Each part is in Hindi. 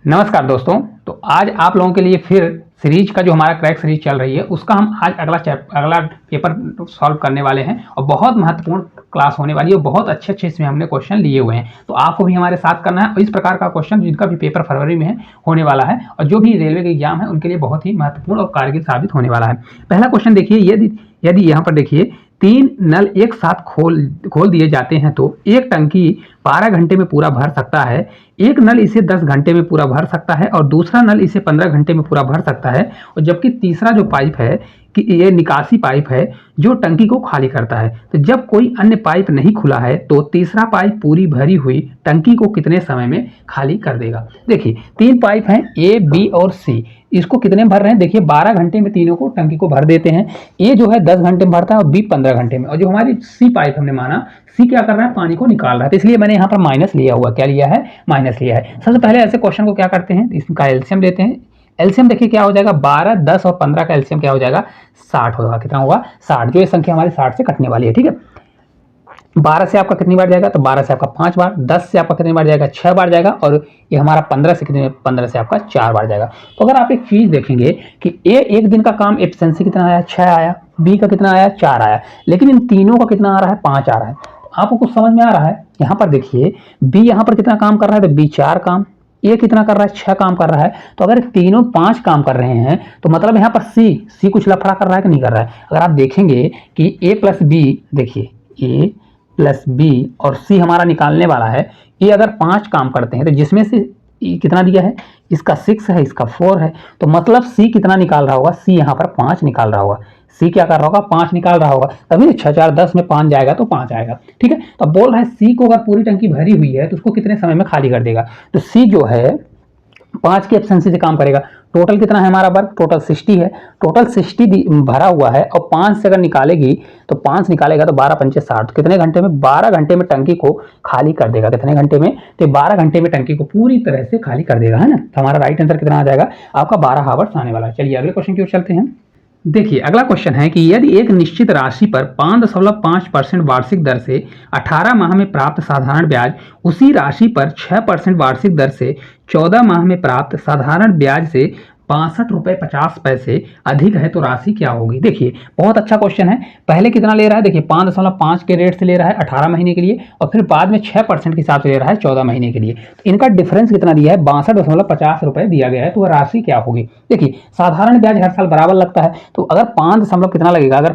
नमस्कार दोस्तों। तो आज आप लोगों के लिए फिर सीरीज का जो हमारा क्रैक सीरीज चल रही है उसका हम आज अगला पेपर सॉल्व करने वाले हैं और बहुत महत्वपूर्ण क्लास होने वाली है। बहुत अच्छे इसमें हमने क्वेश्चन लिए हुए हैं, तो आपको भी हमारे साथ करना है। और इस प्रकार का क्वेश्चन जिनका भी पेपर फरवरी में है होने वाला है और जो भी रेलवे के एग्जाम है उनके लिए बहुत ही महत्वपूर्ण और कारगर साबित होने वाला है। पहला क्वेश्चन देखिए, यदि यहाँ पर देखिए 3 नल एक साथ खोल दिए जाते हैं तो एक टंकी 12 घंटे में पूरा भर सकता है, एक नल इसे 10 घंटे में पूरा भर सकता है और दूसरा नल इसे 15 घंटे में पूरा भर सकता है। और जबकि तीसरा जो पाइप है कि ये निकासी पाइप है जो टंकी को खाली करता है। तो जब कोई अन्य पाइप नहीं खुला है तो तीसरा पाइप पूरी भरी हुई टंकी को कितने समय में खाली कर देगा। देखिए 3 पाइप हैं ए, बी और सी। इसको कितने भर रहे हैं, देखिए 12 घंटे में तीनों को टंकी को भर देते हैं। ए जो है 10 घंटे में भरता है और बी 15 घंटे में। और जो हमारी सी पाइप हमने माना, सी क्या कर रहा है, पानी को निकाल रहा है। तो इसलिए मैंने यहाँ पर माइनस लिया हुआ, क्या लिया है, माइनस लिया है। सबसे पहले ऐसे क्वेश्चन को क्या करते हैं, इसका एलसीएम लेते हैं। एलसीएम देखिए क्या हो जाएगा, 12, 10 और 15 का एलसीएम क्या हो जाएगा, 60 होगा। कितना होगा, 60। जो ये संख्या हमारी 60 से कटने वाली है, ठीक है। 12 से आपका कितनी बार जाएगा, तो 12 से आपका 5 बार, 10 से आपका कितनी बार जाएगा, 6 बार जाएगा और ये हमारा 15 से कितने, 15 से आपका 4 बार जाएगा। तो अगर आप एक चीज देखेंगे कि ए एक दिन का काम एफिशिएंसी कितना आया, 6 आया, बी का कितना आया, 4 आया, लेकिन इन तीनों का कितना आ रहा है, 5 आ रहा है। आपको कुछ समझ में आ रहा है। यहाँ पर देखिए बी यहाँ पर कितना काम कर रहा है, तो बी 4 काम, ए कितना कर रहा है, 6 काम कर रहा है। तो अगर तीनों 5 काम कर रहे हैं तो मतलब यहाँ पर सी कुछ लफड़ा कर रहा है कि नहीं कर रहा है। अगर आप देखेंगे कि ए प्लस बी, देखिए ए प्लस बी और सी हमारा निकालने वाला है। ये अगर 5 काम करते हैं तो जिसमें से कितना दिया है, इसका 6 है, इसका 4 है, तो मतलब सी कितना निकाल रहा होगा, सी यहाँ पर 5 निकाल रहा होगा। सी क्या कर रहा होगा, 5 निकाल रहा होगा। तभी 6 4 10 में 5 जाएगा तो 5 आएगा, ठीक है। तो अब बोल रहा है सी को अगर पूरी टंकी भरी हुई है तो उसको कितने समय में खाली कर देगा। तो सी जो है 5 की एफिशिएंसी से काम करेगा। टोटल कितना है हमारा वर्क, टोटल 60 है। टोटल 60 भरा हुआ है और 5 से अगर निकालेगी तो 5 निकालेगा तो 12 पंचे 60, तो कितने घंटे में, 12 घंटे में टंकी को खाली कर देगा। कितने घंटे में, तो 12 घंटे में टंकी को पूरी तरह से खाली कर देगा, है ना। तो हमारा राइट आंसर कितना आ जाएगा, आपका 12 हावर्स आने वाला है। चलिए अगले क्वेश्चन की ओर चलते हैं। देखिए अगला क्वेश्चन है कि यदि एक निश्चित राशि पर 5.5% वार्षिक दर से 18 माह में प्राप्त साधारण ब्याज उसी राशि पर 6% वार्षिक दर से 14 माह में प्राप्त साधारण ब्याज से 62.50 रुपये अधिक है तो राशि क्या होगी। देखिए बहुत अच्छा क्वेश्चन है। पहले कितना ले रहा है, देखिए 5.5 के रेट से ले रहा है 18 महीने के लिए और फिर बाद में 6% के हिसाब से ले रहा है 14 महीने के लिए। तो इनका डिफरेंस कितना दिया है, 62.50 रुपये दिया गया है। तो वह राशि क्या होगी। देखिए साधारण ब्याज हर साल बराबर लगता है, तो अगर 5 दशमलव कितना लगेगा, अगर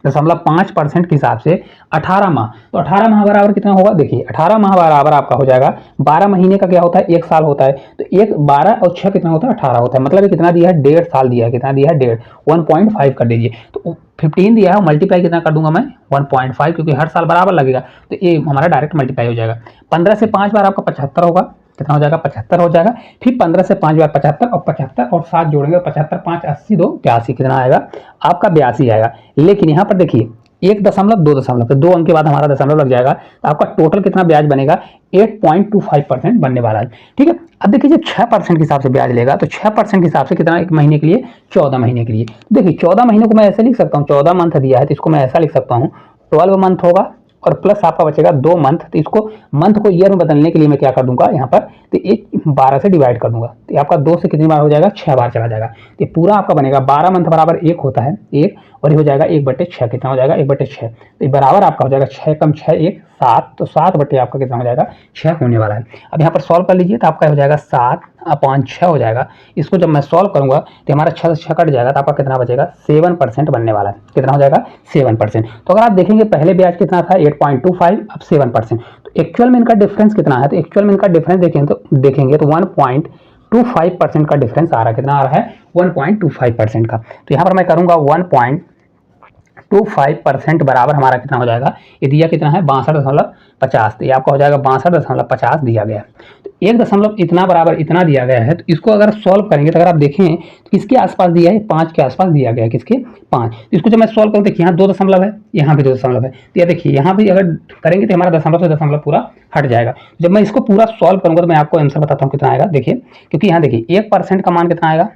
5.5% के हिसाब से 18 माह, तो 18 माह बराबर कितना होगा, देखिए 18 माह बराबर आपका हो जाएगा 12 महीने का क्या होता है, 1 साल होता है। तो 1 12 और 6 कितना होता है, 18 होता है। मतलब ये कितना दिया है, 1.5 साल दिया है। कितना दिया है, 1.5, 1.5 कर दीजिए। तो 15 दिया है, मल्टीप्लाई कितना कर दूंगा मैं, 1.5, क्योंकि हर साल बराबर लगेगा तो ये हमारा डायरेक्ट मल्टीप्लाई हो जाएगा। 15 से 5 बार आपका 75 होगा। कितना हो जाएगा, 75 हो जाएगा। फिर 15 से 5 बार 75 और 75 और 7 जोड़ेंगे, 75 5 80 2 82, कितना आएगा आपका 82 आएगा। लेकिन यहाँ पर देखिए 1 दशमलव 2 दशमलव, तो 2 अंक के बाद हमारा दशमलव लग जाएगा। तो आपका टोटल कितना ब्याज बनेगा, 8.25% बनने वाला है, ठीक है। अब देखिए जब 6% के हिसाब से ब्याज लेगा तो 6% के हिसाब से कितना, एक महीने के लिए, 14 महीने के लिए। देखिए 14 महीनों को मैं ऐसे लिख सकता हूँ, 14 मंथ दिया है तो इसको मैं ऐसा लिख सकता हूँ, 12 मंथ होगा और प्लस आपका बचेगा 2 मंथ। तो इसको मंथ को ईयर में बदलने के लिए मैं क्या कर दूंगा यहाँ पर, तो एक 12 से डिवाइड कर दूंगा। तो आपका 2 से कितनी बार हो जाएगा, 6 बार चला जाएगा। तो पूरा आपका बनेगा 12 मंथ बराबर 1 होता है, 1 और ये हो जाएगा 1/6। कितना हो जाएगा, 1/6। तो बराबर आपका हो जाएगा 6 कम 6 1 7, तो 7 बटे आपका कितना हो जाएगा, 6 होने वाला है। अब यहाँ पर सॉल्व कर लीजिए तो आपका हो जाएगा 7/6 हो जाएगा। इसको जब मैं सॉल्व करूंगा तो हमारा 6 से 6 कट जाएगा तो आपका कितना बचेगा, 7% बनने वाला है। कितना हो जाएगा, 7%। तो अगर आप देखेंगे पहले ब्याज कितना था, 8.25, अब 7%। तो एक्चुअल में इनका डिफरेंस कितना है, तो एक्चुअल में इनका डिफरेंस देखेंगे तो 1.25% का डिफरेंस आ रहा है। कितना आ रहा है, 1.25% का। तो यहाँ पर मैं करूंगा 1.25% बराबर हमारा कितना हो जाएगा, ये दिया कितना है, 62.50। तो ये आपका हो जाएगा 62.50 दिया गया है। तो 1 दशमलव इतना बराबर इतना दिया गया है। तो इसको अगर सॉल्व करेंगे तो अगर आप देखें तो किसके आसपास दिया है, 5 के आसपास दिया गया है। किसके, 5। तो इसको जब मैं सॉल्व करूँ, देखिए यहाँ 2 दशमलव है, यहाँ भी 2 दशमलव है। तो ये देखिए यहाँ भी अगर करेंगे तो हमारा दशमलव से दशमलव पूरा हट जाएगा। जब मैं इसको पूरा सॉल्व करूँगा तो मैं आपको आंसर बताता हूँ कितना आएगा। देखिए क्योंकि यहाँ देखिए 1% का मान कितना आएगा,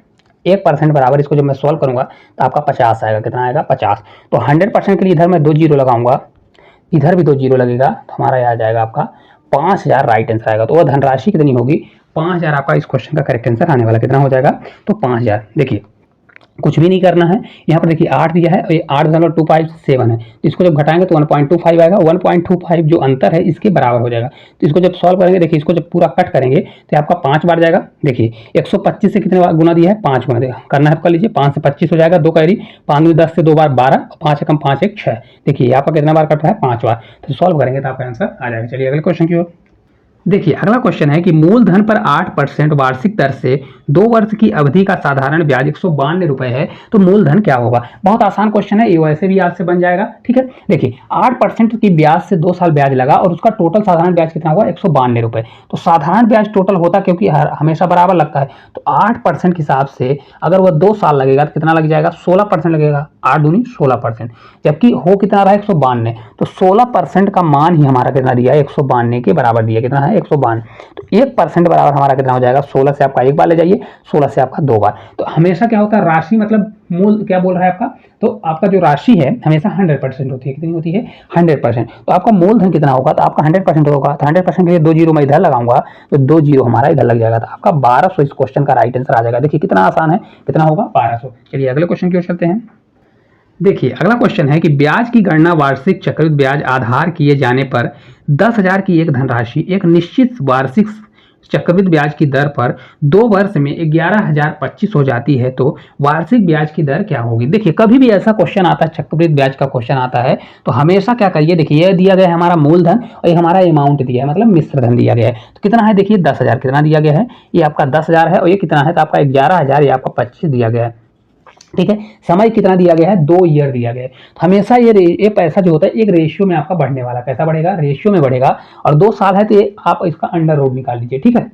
1% बराबर, इसको जब मैं सॉल्व करूंगा तो आपका 50 आएगा। कितना आएगा, 50। तो 100% के लिए इधर मैं 2 जीरो लगाऊंगा, इधर भी 2 जीरो लगेगा, तो हमारा आ जाएगा आपका 5000 राइट आंसर आएगा। तो वह धनराशि कितनी होगी, 5000 आपका इस क्वेश्चन का करेक्ट आंसर आने वाला। कितना हो जाएगा? तो 5000। देखिए कुछ भी नहीं करना है, यहाँ पर देखिए 8 दिया है और ये 8.257 है, तो इसको जब घटाएंगे तो 1.25 आएगा। 1.25 जो अंतर है इसके बराबर हो जाएगा। तो इसको जब सॉल्व करेंगे, देखिए इसको जब पूरा कट करेंगे तो आपका 5 बार जाएगा। देखिए 125 से कितने बार गुना दिया है? 5 गुना दिया करना है, कर लीजिए। 5 से 25 हो जाएगा, 2 कैरी, 5 में 10 से 2 बार 12, 5 एकम 5 एक 6। देखिए आपका कितना बार कट रहा है? 5 बार। तो सॉल्व करेंगे तो आपका आंसर आ जाएगा। चलिए अगले क्वेश्चन की ओर। देखिए अगला क्वेश्चन है कि मूलधन पर 8% वार्षिक दर से 2 वर्ष की अवधि का साधारण ब्याज 192 रुपए है, तो मूलधन क्या होगा? बहुत आसान क्वेश्चन है, ये वैसे भी आपसे बन जाएगा। ठीक है, देखिए 8% की ब्याज से 2 साल ब्याज लगा और उसका टोटल साधारण ब्याज कितना हुआ? 192 रुपए। तो साधारण ब्याज टोटल होता, क्योंकि हमेशा बराबर लगता है, तो 8% के हिसाब से अगर वह 2 साल लगेगा तो कितना लग जाएगा? 16% लगेगा। 8 दूनी 16%, जबकि हो कितना रहा? 192। तो 16% का मान ही हमारा कितना दिया है? 192 के बराबर दिया। कितना है? 192। तो 1% बराबर हमारा कितना हो जाएगा? 16 से आपका एक बार ले जाइए, 16 से आपका 2 बार। तो हमेशा क्या होता है? राशि मतलब मूल क्या बोल रहा है आपका? तो आपका जो राशि है हमेशा 100% होती है। कितनी होती है? 100%। तो आपका मूलधन कितना होगा? तो आपका 100% होगा। तो 100% के लिए 2 जीरो मैं इधर लगाऊंगा, तो 2 जीरो हमारा इधर लग जाएगा। तो आपका 1200 इस क्वेश्चन का राइट आंसर आ जाएगा। देखिए कितना आसान है, कितना होगा? 1200। चलिए अगले क्वेश्चन की ओर चलते हैं। देखिए अगला क्वेश्चन है कि ब्याज की गणना वार्षिक चक्रवृद्धि ब्याज आधार किए जाने पर 10,000 की एक धनराशि एक निश्चित वार्षिक चक्रवृद्धि ब्याज की दर पर 2 वर्ष में 11,025 हो जाती है, तो वार्षिक ब्याज की दर क्या होगी? देखिए कभी भी ऐसा क्वेश्चन आता है, चक्रवृद्धि ब्याज का क्वेश्चन आता है, तो हमेशा क्या करिए, देखिए ये दिया गया है हमारा मूलधन और ये हमारा अमाउंट दिया है, मतलब मिश्र धन दिया गया है। तो कितना है? देखिए 10,000 कितना दिया गया है? ये आपका 10,000 है और ये कितना है? तो आपका 11,000, ये आपका 25 दिया गया है। ठीक है, समय कितना दिया गया है? 2 ईयर दिया गया है। तो हमेशा ये पैसा जो होता है एक रेशियो में आपका बढ़ने वाला। कैसा बढ़ेगा? रेशियो में बढ़ेगा। और 2 साल है तो ये आप इसका अंडर रूट निकाल लीजिए। ठीक है,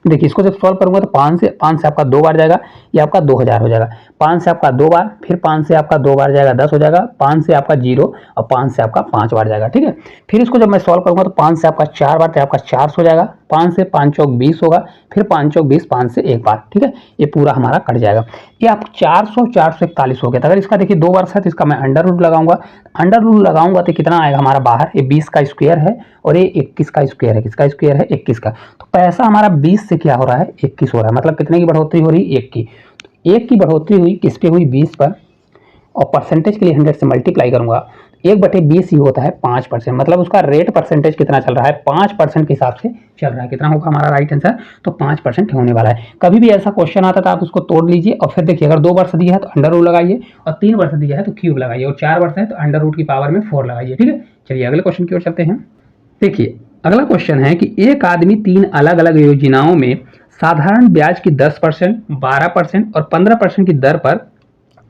देखिए इसको जब सॉल्व करूंगा तो 5 से आपका 2 बार जाएगा, ये आपका 2000 हो जाएगा। 5 से आपका 2 बार, फिर 5 से आपका 2 बार जाएगा, 10 हो जाएगा। 5 से आपका 0 और 5 से आपका 5 बार जाएगा। ठीक है, फिर इसको जब मैं सॉल्व करूंगा तो 5 से आपका 4 बार, तो आपका 400 हो जाएगा। 5 से 5 चौक 20 होगा, फिर 5 चौक 20, 5 से एक बार। ठीक है, ये पूरा हमारा कट जाएगा। ये आप 400 441 हो गया। अगर इसका देखिए 2 वर्ष है तो इसका मैं अंडर रूट लगाऊंगा। अंडर रूट लगाऊंगा तो कितना आएगा हमारा बाहर? ये 20 का स्क्वायर है और ये 21 का स्क्वायर है। किसका स्क्वायर है? 21 का। तो पैसा हमारा 20 से क्या हो रहा है? 21 हो रहा है। मतलब कितने की बढ़ोतरी हो रही है? 1 की। तो 1 की बढ़ोतरी हुई किस पे हुई? 20 पर। और परसेंटेज के लिए 100 से मल्टीप्लाई करूंगा, 1/20 ही होता है 5%। मतलब उसका रेट परसेंटेज कितना चल रहा है? 5% के हिसाब से चल रहा है। कितना होगा हमारा राइट आंसर? तो 5% होने वाला है। कभी भी ऐसा क्वेश्चन आता था आप उसको तोड़ लीजिए और फिर देखिए, अगर 2 वर्ष दिया है तो अंडर रूट लगाइए, और 3 वर्ष दिया है तो क्यूब लगाइए, और 4 वर्ष है तो अंडर रूट की पावर में 4 लगाइए। ठीक है, चलिए अगले क्वेश्चन की ओर चलते हैं। देखिए अगला क्वेश्चन है कि एक आदमी 3 अलग अलग योजनाओं में साधारण ब्याज की 10%, 12% और 15% की दर पर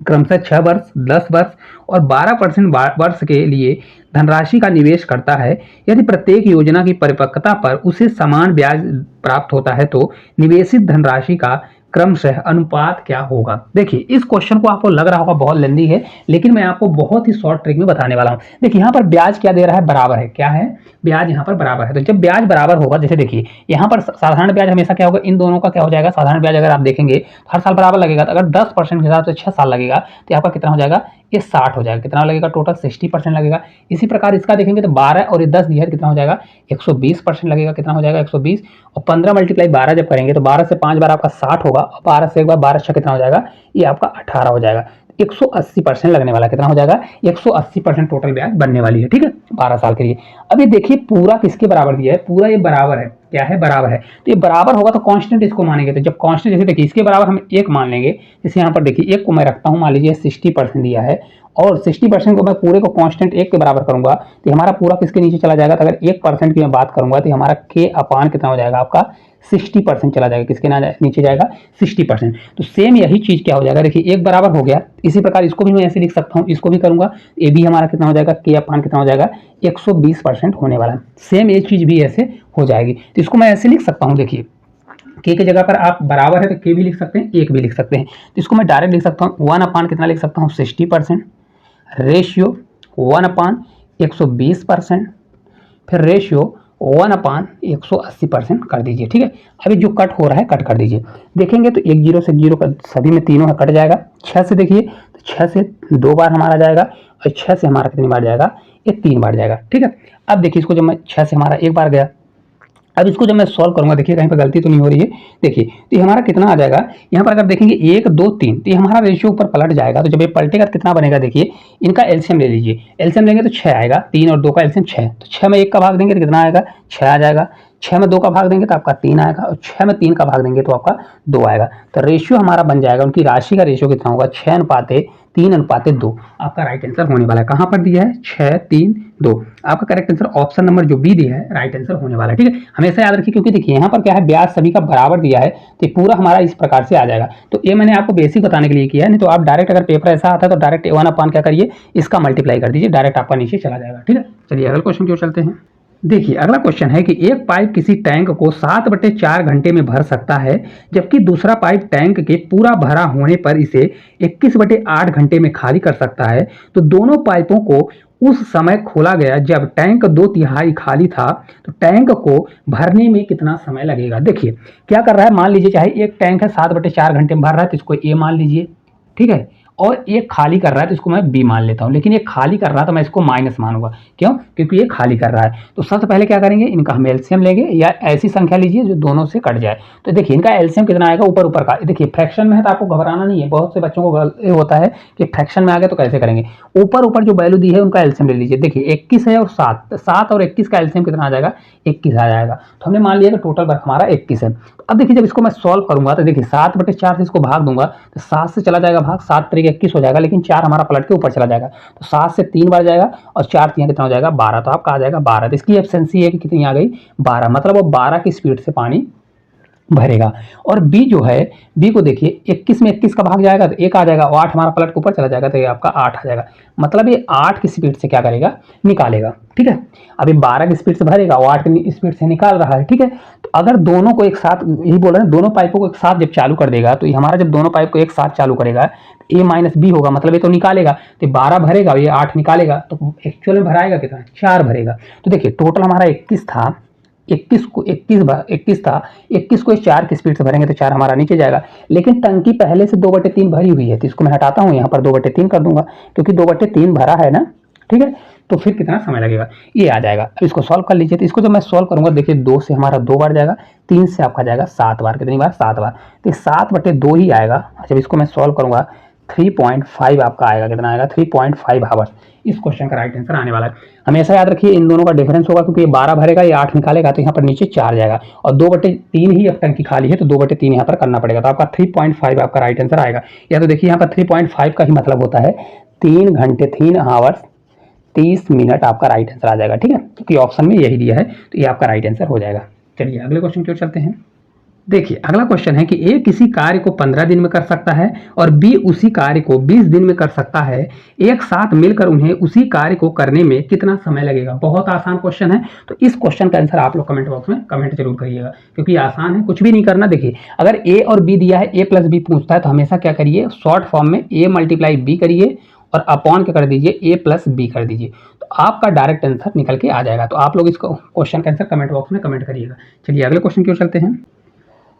क्रमशः 6 वर्ष, 10 वर्ष और 12% वर्ष के लिए धनराशि का निवेश करता है। यदि प्रत्येक योजना की परिपक्वता पर उसे समान ब्याज प्राप्त होता है, तो निवेशित धनराशि का क्रमशः अनुपात क्या होगा? देखिए इस क्वेश्चन को आपको लग रहा होगा बहुत लेंदी है, लेकिन मैं आपको बहुत ही शॉर्ट ट्रिक में बताने वाला हूं। देखिए यहाँ पर ब्याज क्या दे रहा है? बराबर है। क्या है? ब्याज यहाँ पर बराबर है। तो जब ब्याज बराबर होगा, जैसे देखिए यहाँ पर साधारण ब्याज हमेशा क्या होगा? इन दोनों का क्या हो जाएगा? साधारण ब्याज अगर आप देखेंगे हर साल बराबर लगेगा। तो अगर 10% के हिसाब से 6 साल लगेगा तो आपका कितना हो जाएगा? ये 60 हो जाएगा। कितना लगेगा? टोटल 60% लगेगा। इसी प्रकार इसका देखेंगे तो 12 और ये 10 दिया है, कितना हो जाएगा? 120% लगेगा। कितना हो जाएगा? 120। और 15 × 12 जब करेंगे तो 12 से 5 बार आपका 60 होगा, और 12 से एक बार 12 6 कितना हो जाएगा? ये आपका 18 हो जाएगा। 180% लगने वाला। कितना हो जाएगा? 180% टोटल ब्याज बनने वाली है। ठीक है, 12 साल के लिए। अब ये देखिए पूरा किसके बराबर दिया है? पूरा ये बराबर है। क्या है? बराबर है। तो ये बराबर होगा तो कांस्टेंट इसको मानेंगे। तो जब कांस्टेंट, जैसे देखिए इसके बराबर हम 1 मान लेंगे। जैसे यहाँ पर देखिए 1 को मैं रखता हूँ, मान लीजिए 60% दिया है, और 60% को मैं पूरे को कांस्टेंट 1 के बराबर करूंगा तो हमारा पूरा किसके नीचे चला जाएगा? तो अगर 1% की मैं बात करूंगा तो हमारा के अपान कितना हो जाएगा? आपका 60% चला जाएगा। किसके नीचे जाएगा? 60%। तो सेम यही चीज क्या हो जाएगा? देखिए 1 बराबर हो गया। इसी प्रकार इसको भी मैं ऐसे लिख सकता हूँ, इसको भी करूंगा, ये भी हमारा कितना हो जाएगा? के अपान कितना हो जाएगा? 120% होने वाला है। सेम ये चीज भी ऐसे हो जाएगी। तो इसको मैं ऐसे लिख सकता हूँ। देखिए के जगह पर आप बराबर है तो के भी लिख सकते हैं, 1 भी लिख सकते हैं। तो इसको मैं डायरेक्ट लिख सकता हूँ 1 अपान कितना लिख सकता हूँ? 60%, रेशियो 1 अपान 120%, फिर रेशियो 1 अपान 180% कर दीजिए। ठीक है, अभी जो कट हो रहा है कट कर दीजिए। देखेंगे तो 1 0 से 0 का सभी में तीनों कट जाएगा। 6 से देखिए तो 6 से 2 बार हमारा जाएगा, और 6 से हमारा कितनी बार जाएगा? ये 3 बार जाएगा। ठीक है, अब देखिए इसको जब मैं 6 से हमारा 1 बार गया, अब इसको जब मैं सॉल्व करूंगा, देखिए कहीं पर गलती तो नहीं हो रही है। देखिए तो ये हमारा कितना आ जाएगा, यहाँ पर अगर देखेंगे 1 2 3, तो ये हमारा रेशियो ऊपर पलट जाएगा। तो जब ये पलटेगा तो कितना बनेगा, देखिए इनका एलसीएम ले लीजिए, एलसीएम लेंगे तो 6 आएगा, 3 और 2 का एलसीएम 6, तो 6 में 1 का भाग देंगे तो कितना आएगा, 6 आ जाएगा। 6 में 2 का भाग देंगे तो आपका 3 आएगा, और 6 में 3 का भाग देंगे तो आपका 2 आएगा। तो रेशियो हमारा बन जाएगा, उनकी राशि का रेशियो कितना होगा, 6:3:2 आपका राइट आंसर होने वाला है। कहाँ पर दिया है, 6:3:2। आपका करेक्ट आंसर ऑप्शन नंबर जो बी दिया है राइट आंसर होने वाला है। ठीक है, हमेशा याद रखिए, क्योंकि देखिए यहाँ पर क्या है, ब्याज सभी का बराबर दिया है, तो पूरा हमारा इस प्रकार से आ जाएगा। तो ये मैंने आपको बेसिक बताने के लिए किया है, नहीं तो आप डायरेक्ट अगर पेपर ऐसा आता है तो डायरेक्ट A1 क्या करिए, इसका मल्टीप्लाई कर दीजिए, डायरेक्ट आपका नीचे चला जाएगा। ठीक है, चलिए अगला क्वेश्चन की ओर चलते हैं। देखिए अगला क्वेश्चन है कि एक पाइप किसी टैंक को 7/4 घंटे में भर सकता है, जबकि दूसरा पाइप टैंक के पूरा भरा होने पर इसे 21/8 घंटे में खाली कर सकता है। तो दोनों पाइपों को उस समय खोला गया जब टैंक 2/3 खाली था, तो टैंक को भरने में कितना समय लगेगा। देखिए क्या कर रहा है, मान लीजिए चाहे एक टैंक है 7/4 घंटे में भर रहा है, तो इसको ए मान लीजिए, ठीक है, और एक खाली कर रहा है तो इसको मैं बी मान लेता हूं, लेकिन ये खाली कर रहा है तो मैं इसको माइनस मानूंगा। क्यों, क्योंकि ये खाली कर रहा है। तो सबसे पहले क्या करेंगे, इनका हम एलसीएम लेंगे, या ऐसी संख्या लीजिए जो दोनों से कट जाए। तो देखिए इनका एलसीएम कितना आएगा, ऊपर ऊपर का, देखिए फ्रैक्शन में है तो आपको घबराना नहीं है, बहुत से बच्चों को ये होता है कि फ्रैक्शन में आ गया तो कैसे करेंगे। ऊपर ऊपर जो वैल्यू दी है उनका एलसीएम ले लीजिए। देखिए 21 है और 7, 7 और 21 का एलसीएम कितना आ जाएगा, 21 आ जाएगा। तो हमने मान लिया कि टोटल वर्क हमारा 21 है। अब देखिए जब इसको मैं सॉल्व करूंगा तो देखिए 7/4 से इसको भाग दूंगा तो 7 से चला जाएगा भाग, 7 तरीके 21 हो जाएगा, लेकिन 4 हमारा पलट के ऊपर चला जाएगा, तो 7 से 3 बार जाएगा और 4 3 कितना हो जाएगा, 12। तो आपका आ जाएगा 12। तो इसकी एफिशिएंसी है कि कितनी आ गई, 12, मतलब वो 12 की स्पीड से पानी भरेगा। और बी जो है, बी को देखिए 21 में 21 का भाग जाएगा तो 1 आ जाएगा, और 8 हमारा पलट के ऊपर चला जाएगा तो ये आपका 8 आ जाएगा, मतलब ये 8 की स्पीड से क्या करेगा, निकालेगा। ठीक है, अभी 12 की स्पीड से भरेगा, वो 8 की स्पीड से निकाल रहा है। ठीक है, तो अगर दोनों को एक साथ, यही बोल रहे हैं, दोनों पाइपों को एक साथ जब चालू कर देगा, तो ये हमारा जब दोनों पाइप को एक साथ चालू करेगा ए माइनस बी होगा, मतलब ये तो निकालेगा, तो 12 भरेगा, ये 8 निकालेगा, तो एक्चुअल में भराएगा कितना, 4 भरेगा। तो देखिए टोटल हमारा 21 था, 21 को 21 था, 21 को 4 की स्पीड से भरेंगे तो 4 हमारा नीचे जाएगा, लेकिन टंकी पहले से 2/3 भरी हुई है, तो इसको मैं हटाता हूँ, यहाँ पर 2/3 कर दूंगा, क्योंकि 2/3 भरा है ना। ठीक है, तो फिर कितना समय लगेगा, ये आ जाएगा। अब इसको सॉल्व कर लीजिए। तो इसको जब मैं सॉल्व करूंगा, देखिए 2 से हमारा 2 बार जाएगा, 3 से आपका जाएगा 7 बार, कितनी बार, 7 बार, तो 7/2 ही आएगा। जब इसको मैं सॉल्व करूंगा 3.5 आपका आएगा, कितना आएगा, 3.5 आवर्स इस क्वेश्चन का राइट आंसर आने वाला है। हमेशा याद रखिए इन दोनों का डिफरेंस होगा, क्योंकि ये 12 भरेगा, ये 8 निकालेगा, तो यहाँ पर नीचे 4 जाएगा, और 2/3 ही अब टंकी खाली है, तो 2/3 यहाँ पर करना पड़ेगा, तो आपका 3.5 आपका राइट आंसर आएगा। या तो देखिए यहाँ पर 3.5 का ही मतलब होता है 3 घंटे, 3 आवर्स 30 मिनट आपका राइट आंसर आ जाएगा। ठीक है, क्योंकि ऑप्शन में यही दिया है, तो ये आपका राइट आंसर हो जाएगा। चलिए अगले क्वेश्चन की ओर चलते हैं। देखिए अगला क्वेश्चन है कि ए किसी कार्य को 15 दिन में कर सकता है और बी उसी कार्य को 20 दिन में कर सकता है। एक साथ मिलकर उन्हें उसी कार्य को करने में कितना समय लगेगा। बहुत आसान क्वेश्चन है, तो इस क्वेश्चन का आंसर आप लोग कमेंट बॉक्स में कमेंट जरूर करिएगा, क्योंकि आसान है, कुछ भी नहीं करना। देखिए अगर ए और बी दिया है, ए प्लस बी पूछता है, तो हमेशा क्या करिए, शॉर्ट फॉर्म में ए मल्टीप्लाई बी करिए और अपॉन क्या कर दीजिए, ए प्लस बी कर दीजिए, तो आपका डायरेक्ट आंसर निकल के आ जाएगा। तो आप लोग इसको क्वेश्चन का आंसर कमेंट बॉक्स में कमेंट करिएगा। चलिए अगले क्वेश्चन की ओर चलते हैं।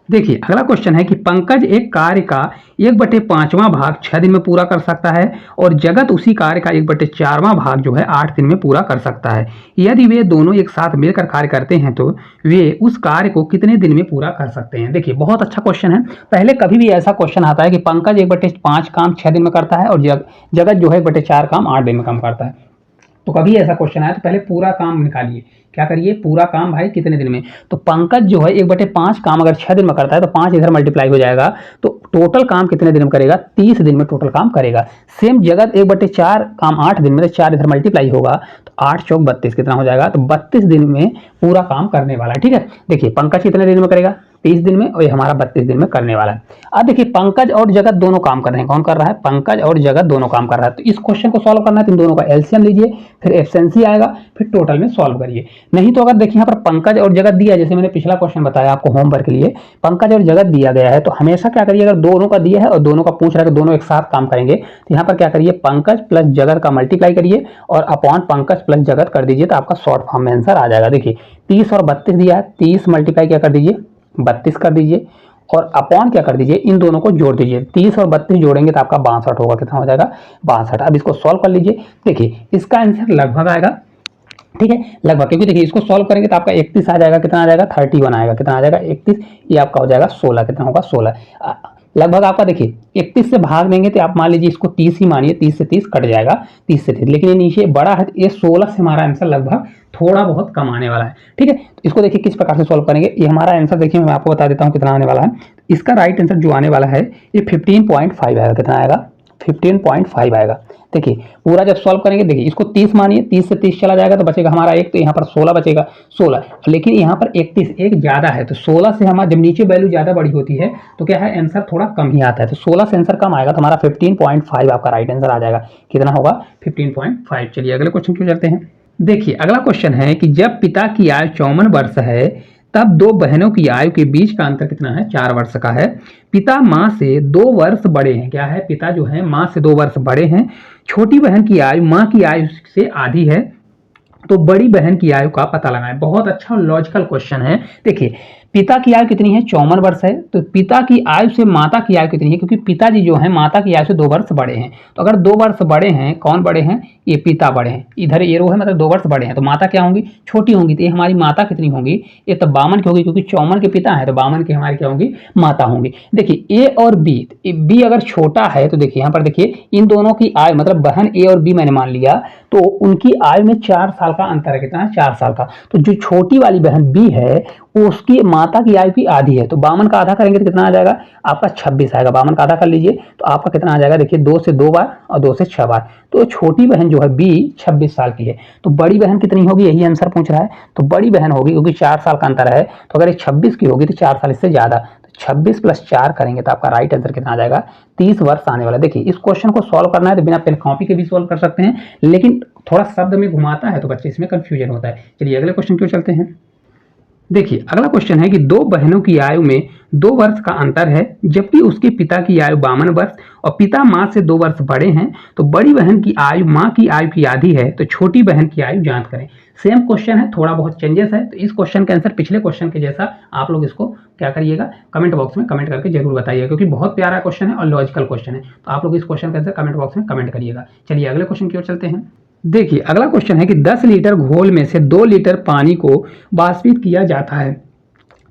देखिए अगला क्वेश्चन है कि पंकज एक कार्य का 1/5वां भाग 6 दिन में पूरा कर सकता है और जगत उसी कार्य का 1/4वां भाग जो है 8 दिन में पूरा कर सकता है। यदि वे दोनों एक साथ मिलकर कार्य करते हैं तो वे उस कार्य को कितने दिन में पूरा कर सकते हैं। देखिए बहुत अच्छा क्वेश्चन है। पहले कभी भी ऐसा क्वेश्चन आता है कि पंकज 1/5 काम 6 दिन में करता है और जगत जो है 1/4 काम 8 दिन में काम करता है, तो कभी ऐसा क्वेश्चन आया तो पहले पूरा काम निकालिए। क्या करिए, पूरा काम भाई कितने दिन में। तो पंकज जो है 1/5 काम अगर 6 दिन में करता है तो 5 इधर मल्टीप्लाई हो जाएगा, तो टोटल काम कितने दिन में करेगा, 30 दिन में टोटल काम करेगा। सेम जगत 1/4 काम 8 दिन में, तो 4 इधर मल्टीप्लाई होगा, तो 8 चौक 32 कितना हो जाएगा, तो 32 दिन में पूरा काम करने वाला है। ठीक है, देखिए पंकज कितने दिन में करेगा, 30 दिन में, और ये हमारा 32 दिन में करने वाला है। अब देखिए पंकज और जगत दोनों काम कर रहे हैं। कौन कर रहा है, पंकज और जगत दोनों काम कर रहा है। तो इस क्वेश्चन को सॉल्व करना है तो इन दोनों का एलसीएम लीजिए, फिर एफिशिएंसी आएगा, फिर टोटल में सॉल्व करिए। नहीं तो अगर देखिए यहाँ पर पंकज और जगत दिया, जैसे मैंने पिछला क्वेश्चन बताया आपको होमवर्क के लिए, पंकज और जगत दिया गया है, तो हमेशा क्या करिए, अगर दोनों का दिया है और दोनों का पूछ रहा है कि दोनों एक साथ काम करेंगे, तो यहाँ पर क्या करिए, पंकज प्लस जगत का मल्टीप्लाई करिए और अपॉन पंकज प्लस जगत कर दीजिए, तो आपका शॉर्ट फॉर्म में आंसर आ जाएगा। देखिए 30 और 32 दिया है, 30 मल्टीप्लाई क्या कर दीजिए, 32 कर दीजिए, और अपॉन क्या कर दीजिए, इन दोनों को जोड़ दीजिए। 30 और 32 जोड़ेंगे तो आपका 62 होगा, कितना हो जाएगा, 62। अब इसको सॉल्व कर लीजिए। देखिए इसका आंसर लगभग आएगा ठीक है लगभग, क्योंकि देखिए इसको सॉल्व करेंगे तो आपका 31 आ जाएगा, कितना आ जाएगा 31 आएगा, कितना आ जाएगा 31, ये आपका हो जाएगा 16, कितना होगा 16 लगभग आपका। देखिए 31 से भाग देंगे तो आप मान लीजिए इसको 30 ही मानिए, 30 से 30 कट जाएगा, 30 से 30, लेकिन ये नीचे बड़ा है, ये 16 से हमारा आंसर लगभग थोड़ा बहुत कम आने वाला है। ठीक है, तो इसको देखिए किस प्रकार से सॉल्व करेंगे। ये हमारा आंसर देखिए मैं आपको बता देता हूँ कितना आने वाला है। इसका राइट आंसर जो आने वाला है ये 15.5 आएगा, कितना आएगा 15.5 आएगा। देखिए पूरा जब सॉल्व करेंगे, देखिए इसको 30 मानिए, 30 से 30 चला जाएगा तो बचेगा हमारा एक, तो यहाँ पर 16 बचेगा 16, लेकिन यहाँ पर 31 एक ज़्यादा है, तो 16 से हमारा जब नीचे वैल्यू ज़्यादा बड़ी होती है तो क्या है आंसर थोड़ा कम ही आता है, तो 16 से आंसर कम आएगा, तो हमारा 15.5 आपका राइट आंसर आ जाएगा। कितना होगा 15.5। चलिए अगले क्वेश्चन क्यों चलते हैं। देखिए अगला क्वेश्चन है कि जब पिता की आयु 54 वर्ष है तब दो बहनों की आयु के बीच का अंतर कितना है, 4 वर्ष का है। पिता माँ से 2 वर्ष बड़े हैं, क्या है पिता जो है माँ से 2 वर्ष बड़े हैं। छोटी बहन की आयु माँ की आयु से आधी है, तो बड़ी बहन की आयु का पता लगाएं। बहुत अच्छा लॉजिकल क्वेश्चन है। देखिए पिता की आयु कितनी है 54 वर्ष है, तो पिता की आयु से माता की आयु कितनी है, क्योंकि पिताजी जो है माता की आयु से 2 वर्ष बड़े हैं, तो अगर 2 वर्ष बड़े हैं, कौन बड़े हैं, ये पिता बड़े हैं, इधर ये रो है मतलब 2 वर्ष बड़े हैं, तो माता क्या होंगी छोटी होंगी, तो ये हमारी माता कितनी होंगी, ये तो 52 की होगी, क्योंकि 54 के पिता है तो 52 की हमारी क्या होंगी माता होंगी। देखिए ए और बी अगर छोटा है तो देखिए यहाँ पर देखिए इन दोनों की आयु मतलब बहन ए और बी मैंने मान लिया, तो उनकी आयु में 4 साल का अंतर है, कितना है 4 साल का। तो जो छोटी वाली बहन बी है उसकी माता की आयु की आधी है, तो 52 का आधा करेंगे तो कितना आ जाएगा आपका 26 आएगा। 52 का आधा कर लीजिए तो आपका कितना आ जाएगा, देखिए 2 से 2 बार और 2 से 6 बार, तो छोटी बहन जो है बी 26 साल की है, तो बड़ी बहन कितनी होगी यही आंसर पूछ रहा है, तो बड़ी बहन होगी क्योंकि 4 साल का अंतर है, तो अगर ये 26 की होगी तो 4 साल इससे ज्यादा, तो 26 + 4 करेंगे तो आपका राइट आंसर कितना आ जाएगा 30 वर्ष आने वाला। देखिए इस क्वेश्चन को सॉल्व करना है तो बिना पेन कॉपी के भी सॉल्व कर सकते हैं, लेकिन थोड़ा शब्द में घुमाता है तो बच्चे इसमें कंफ्यूजन होता है। चलिए अगले क्वेश्चन क्यों चलते हैं। देखिए अगला क्वेश्चन है कि 2 बहनों की आयु में 2 वर्ष का अंतर है, जबकि उसके पिता की आयु 52 वर्ष और पिता माँ से 2 वर्ष बड़े हैं, तो बड़ी बहन की आयु माँ की आयु की आधी है, तो छोटी बहन की आयु ज्ञात करें। सेम क्वेश्चन है, थोड़ा बहुत चेंजेस है, तो इस क्वेश्चन का आंसर पिछले क्वेश्चन के जैसा आप लोग इसको क्या करिएगा कमेंट बॉक्स में कमेंट करके जरूर बताइएगा, क्योंकि बहुत प्यारा क्वेश्चन है और लॉजिकल क्वेश्चन है, तो आप लोग इस क्वेश्चन का आंसर कमेंट बॉक्स में कमेंट करिएगा। चलिए अगले क्वेश्चन की ओर चलते हैं। देखिए अगला क्वेश्चन है कि 10 लीटर घोल में से 2 लीटर पानी को वाष्पित किया जाता है,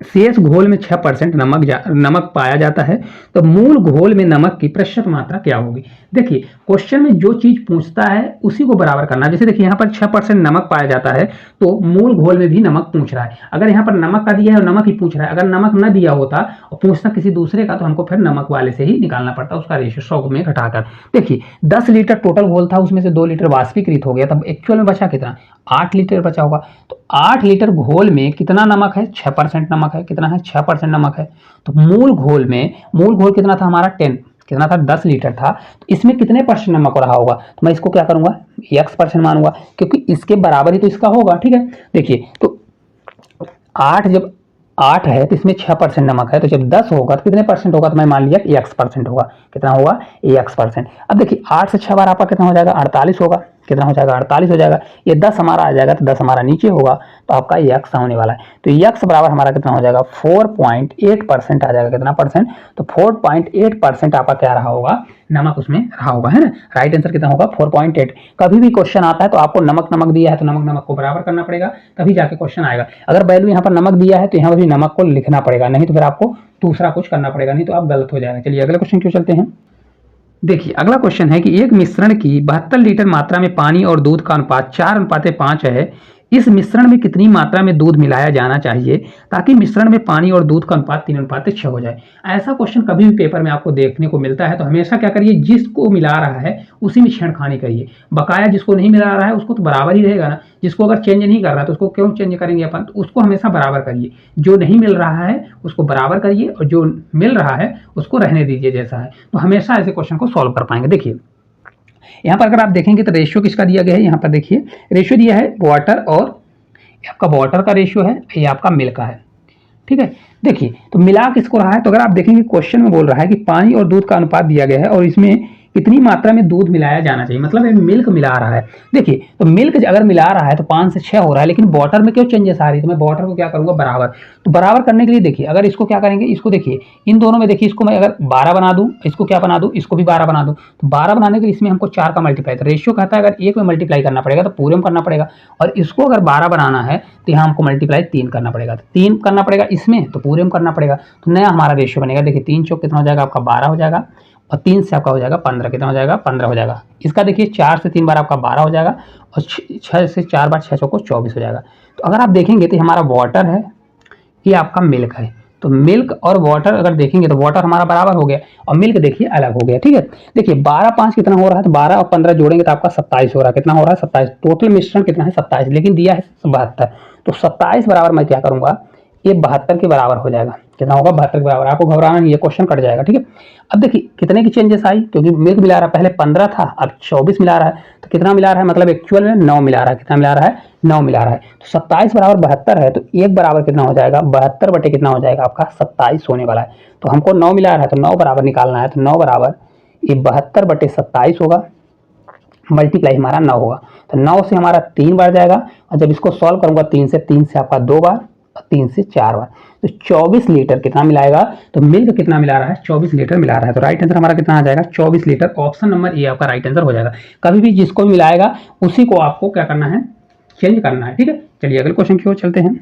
शेष घोल में 6% नमक पाया जाता है, तो मूल घोल में नमक की प्रतिशत मात्रा क्या होगी। देखिए क्वेश्चन में जो चीज पूछता है उसी को बराबर करना। जैसे देखिए यहाँ पर 6% नमक पाया जाता है, तो मूल घोल में भी नमक पूछ रहा है। अगर यहाँ पर नमक का दिया है और नमक ही पूछ रहा है, अगर नमक न दिया होता और पूछता किसी दूसरे का, तो हमको फिर नमक वाले से ही निकालना पड़ता, उसका रेशियो 100 में घटाकर। देखिए 10 लीटर टोटल घोल था, उसमें से 2 लीटर वाष्पीकृत हो गया, तब एक्चुअल में बचा कितना 8 लीटर बचा होगा। तो 8 लीटर घोल में कितना नमक है 6% नमक है, कितना है 6% नमक है। तो मूल घोल कितना था हमारा 10, कितना था 10 लीटर था, तो इसमें कितने % नमक रहा होगा, तो मैं इसको क्या करूंगा x% मानूंगा, क्योंकि इसके बराबर ही तो इसका होगा। ठीक है, देखिए तो 8 जब 8 है तो इसमें 6% नमक है, तो जब 10 होगा तो कितने % होगा, तो मैं मान लिया कि x% होगा, कितना होगा x%। अब देखिए 8 से 6 बार आपका कितना हो जाएगा 48 होगा, कितना हो जाएगा 48 हो जाएगा। ये 10 हमारा आ जाएगा तो 10 हमारा नीचे होगा, तो आपका x होने वाला है, तो x बराबर हमारा कितना हो जाएगा 4.8% आ जाएगा, कितना परसेंट, तो 4.8% आपका क्या रहा होगा नमक उसमें रहा होगा, है ना। राइट आंसर कितना होगा 4.8। कभी भी क्वेश्चन आता है तो आपको नमक दिया है तो नमक को बराबर करना पड़ेगा, तभी जाके क्वेश्चन आएगा। अगर वैल्यू यहाँ पर नमक दिया है तो यहाँ पर भी नमक को लिखना पड़ेगा, नहीं तो फिर आपको दूसरा कुछ करना पड़ेगा, नहीं तो आप गलत हो जाएगा। चलिए अगले क्वेश्चन क्यों चलते हैं। देखिए अगला क्वेश्चन है कि एक मिश्रण की 72 लीटर मात्रा में पानी और दूध का अनुपात 4:5 है, इस मिश्रण में कितनी मात्रा में दूध मिलाया जाना चाहिए ताकि मिश्रण में पानी और दूध का अनुपात 3:6 हो जाए। ऐसा क्वेश्चन कभी भी पेपर में आपको देखने को मिलता है, तो हमेशा क्या करिए जिसको मिला रहा है उसी में छेड़खानी करिए, बकाया जिसको नहीं मिला रहा है उसको तो बराबर ही रहेगा ना, जिसको अगर चेंज नहीं कर रहा तो उसको क्यों चेंज करेंगे अपन, तो उसको हमेशा बराबर करिए, जो नहीं मिल रहा है उसको बराबर करिए और जो मिल रहा है उसको रहने दीजिए जैसा है, तो हमेशा ऐसे क्वेश्चन को सॉल्व कर पाएंगे। देखिए यहाँ पर अगर आप देखेंगे तो रेशियो किसका दिया गया है, यहाँ पर देखिए रेशियो दिया है वाटर, और आपका वाटर का रेशियो है, ये आपका मिल्क का है। ठीक है, देखिए तो मिला किसको रहा है, तो अगर आप देखेंगे क्वेश्चन में बोल रहा है कि पानी और दूध का अनुपात दिया गया है और इसमें कितनी मात्रा में दूध मिलाया जाना चाहिए, मतलब ये मिल्क मिला रहा है। देखिए तो मिल्क अगर मिला रहा है तो 5 से 6 हो रहा है, लेकिन वाटर में क्यों चेंजेस आ रही है, तो मैं वाटर को क्या करूंगा बराबर। तो बराबर करने के लिए देखिए अगर इसको क्या करेंगे, इसको देखिए इन दोनों में देखिए इसको मैं अगर 12 बना दूं, इसको क्या बना दूं, इसको भी 12 बना दूं, तो 12 बनाने के लिए इसमें हमको 4 का मल्टीप्लाई, तो रेशियो कहता है अगर एक में मल्टीप्लाई करना पड़ेगा तो पूरे में करना पड़ेगा, और इसको अगर 12 बनाना है तो यहाँ हमको मल्टीप्लाई 3 करना पड़ेगा, तो 3 करना पड़ेगा इसमें तो पूरे में करना पड़ेगा, तो नया हमारा रेशियो बनेगा। देखिए 3 चौक कितना हो जाएगा आपका 12 हो जाएगा, और 3 से आपका हो जाएगा 15, कितना हो जाएगा 15 हो जाएगा। इसका देखिए 4 से 3 बार आपका 12 हो जाएगा, और 6 से 4 बार 6 चौको 24 हो जाएगा। तो अगर आप देखेंगे तो हमारा वाटर है, ये आपका मिल्क है, तो मिल्क और वाटर अगर देखेंगे तो वाटर हमारा बराबर हो गया और मिल्क देखिए अलग हो गया, ठीक है। देखिए 12 5 कितना हो रहा है, तो 12 और 15 जोड़ेंगे तो आपका 27 हो रहा है, कितना हो रहा है 27, टोटल मिश्रण कितना है 27, लेकिन दिया है 72, तो 27 बराबर मैं क्या करूंगा, ये 72 के बराबर हो जाएगा, कितना होगा 72 के बराबर। आपको घबराना नहीं, ये क्वेश्चन कट जाएगा, ठीक है। अब देखिए कितने की चेंजेस आई, क्योंकि मिल्क मिला रहा है, पहले 15 था अब 24 मिला रहा है, तो कितना मिला रहा है, मतलब एक्चुअल में 9 मिला रहा है, कितना मिला रहा है 9 मिला रहा है। तो 27 बराबर 72 है, तो एक बराबर कितना हो जाएगा 72 बटे कितना हो जाएगा आपका 27 होने वाला है। तो हमको 9 मिला रहा है तो 9 बराबर निकालना है, तो 9 बराबर ये 72 बटे 27 होगा, मल्टीप्लाई हमारा 9 होगा, तो 9 से हमारा 3 बार जाएगा, और जब इसको सॉल्व करूंगा 3 से आपका 2 बार, 3 से 4 बार, तो 24 लीटर कितना मिलाएगा, तो मिल्क कितना मिला रहा है 24 लीटर मिला रहा है। तो राइट आंसर हमारा कितना आ जाएगा 24 लीटर, ऑप्शन नंबर ए आपका राइट आंसर हो जाएगा। कभी भी जिसको भी मिलाएगा उसी को आपको क्या करना है, चेंज करना है, ठीक है। चलिए अगले क्वेश्चन की ओर चलते हैं।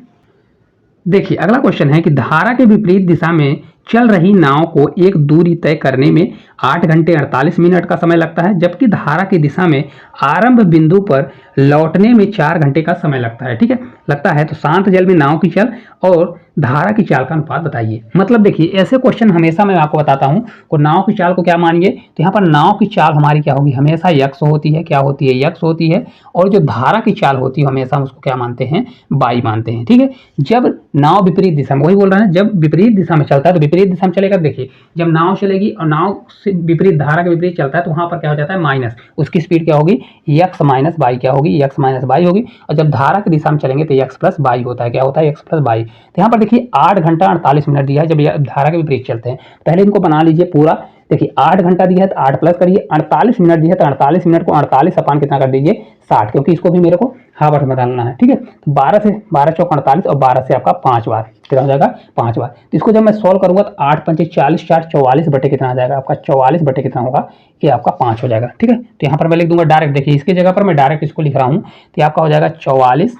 देखिए अगला क्वेश्चन है कि धारा के विपरीत दिशा में चल रही नाव को एक दूरी तय करने में 8 घंटे 48 मिनट का समय लगता है, जबकि धारा की दिशा में आरंभ बिंदु पर लौटने में 4 घंटे का समय लगता है, ठीक है लगता है। तो शांत जल में नाव की चल और धारा की चाल का अनुपात बताइए। मतलब देखिए ऐसे क्वेश्चन हमेशा मैं आपको बताता हूं, को नाव की चाल को क्या मानिए, तो यहाँ पर नाव की चाल हमारी क्या होगी, हमेशा यक्स होती है, क्या होती है यक्स होती है, और जो धारा की चाल होती है हमेशा हम उसको क्या मानते हैं, बाई मानते हैं, ठीक है। जब नाव विपरीत दिशा में, वही बोल रहा है जब विपरीत दिशा में चलता है तो विपरीत दिशा में चलेगा। देखिए जब नाव चलेगी और नाव से विपरीत धारा के विपरीत चलता है तो वहां पर क्या हो जाता है माइनस, उसकी स्पीड क्या होगी यक्स माइनस बाई, क्या होगी यक्स माइनस बाई होगी, और जब धारा की दिशा में चलेंगे तो यक्स प्लस बाई होता है, क्या होता है यक्स प्लस बाई। तो यहाँ पर देखिए 8 घंटा 48 मिनट दिया है जब धारा के विपरीत चलते हैं, पहले इनको बना लीजिए पूरा। देखिए 8 घंटा दिया है तो 8 प्लस करिए, 48 मिनट दिया है तो 48 मिनट को 48 अपान कितना कर दीजिए 60, क्योंकि इसको भी मेरे को हावर्स में डालना है, ठीक है। तो 12 से 12 चौक 48 और 12 से आपका 5 बार कितना हो जाएगा 5 बार। तो इसको जब मैं सॉल्व करूंगा तो 8 पंचे 40 4 44 बटे कितना आ जाएगा आपका 44 बटे कितना होगा, ये आपका 5 हो जाएगा, ठीक है। तो यहाँ पर मैं लिख दूंगा डायरेक्ट, देखिए इसकी जगह पर मैं डायरेक्ट इसको लिख रहा हूँ, तो आपका हो जाएगा 44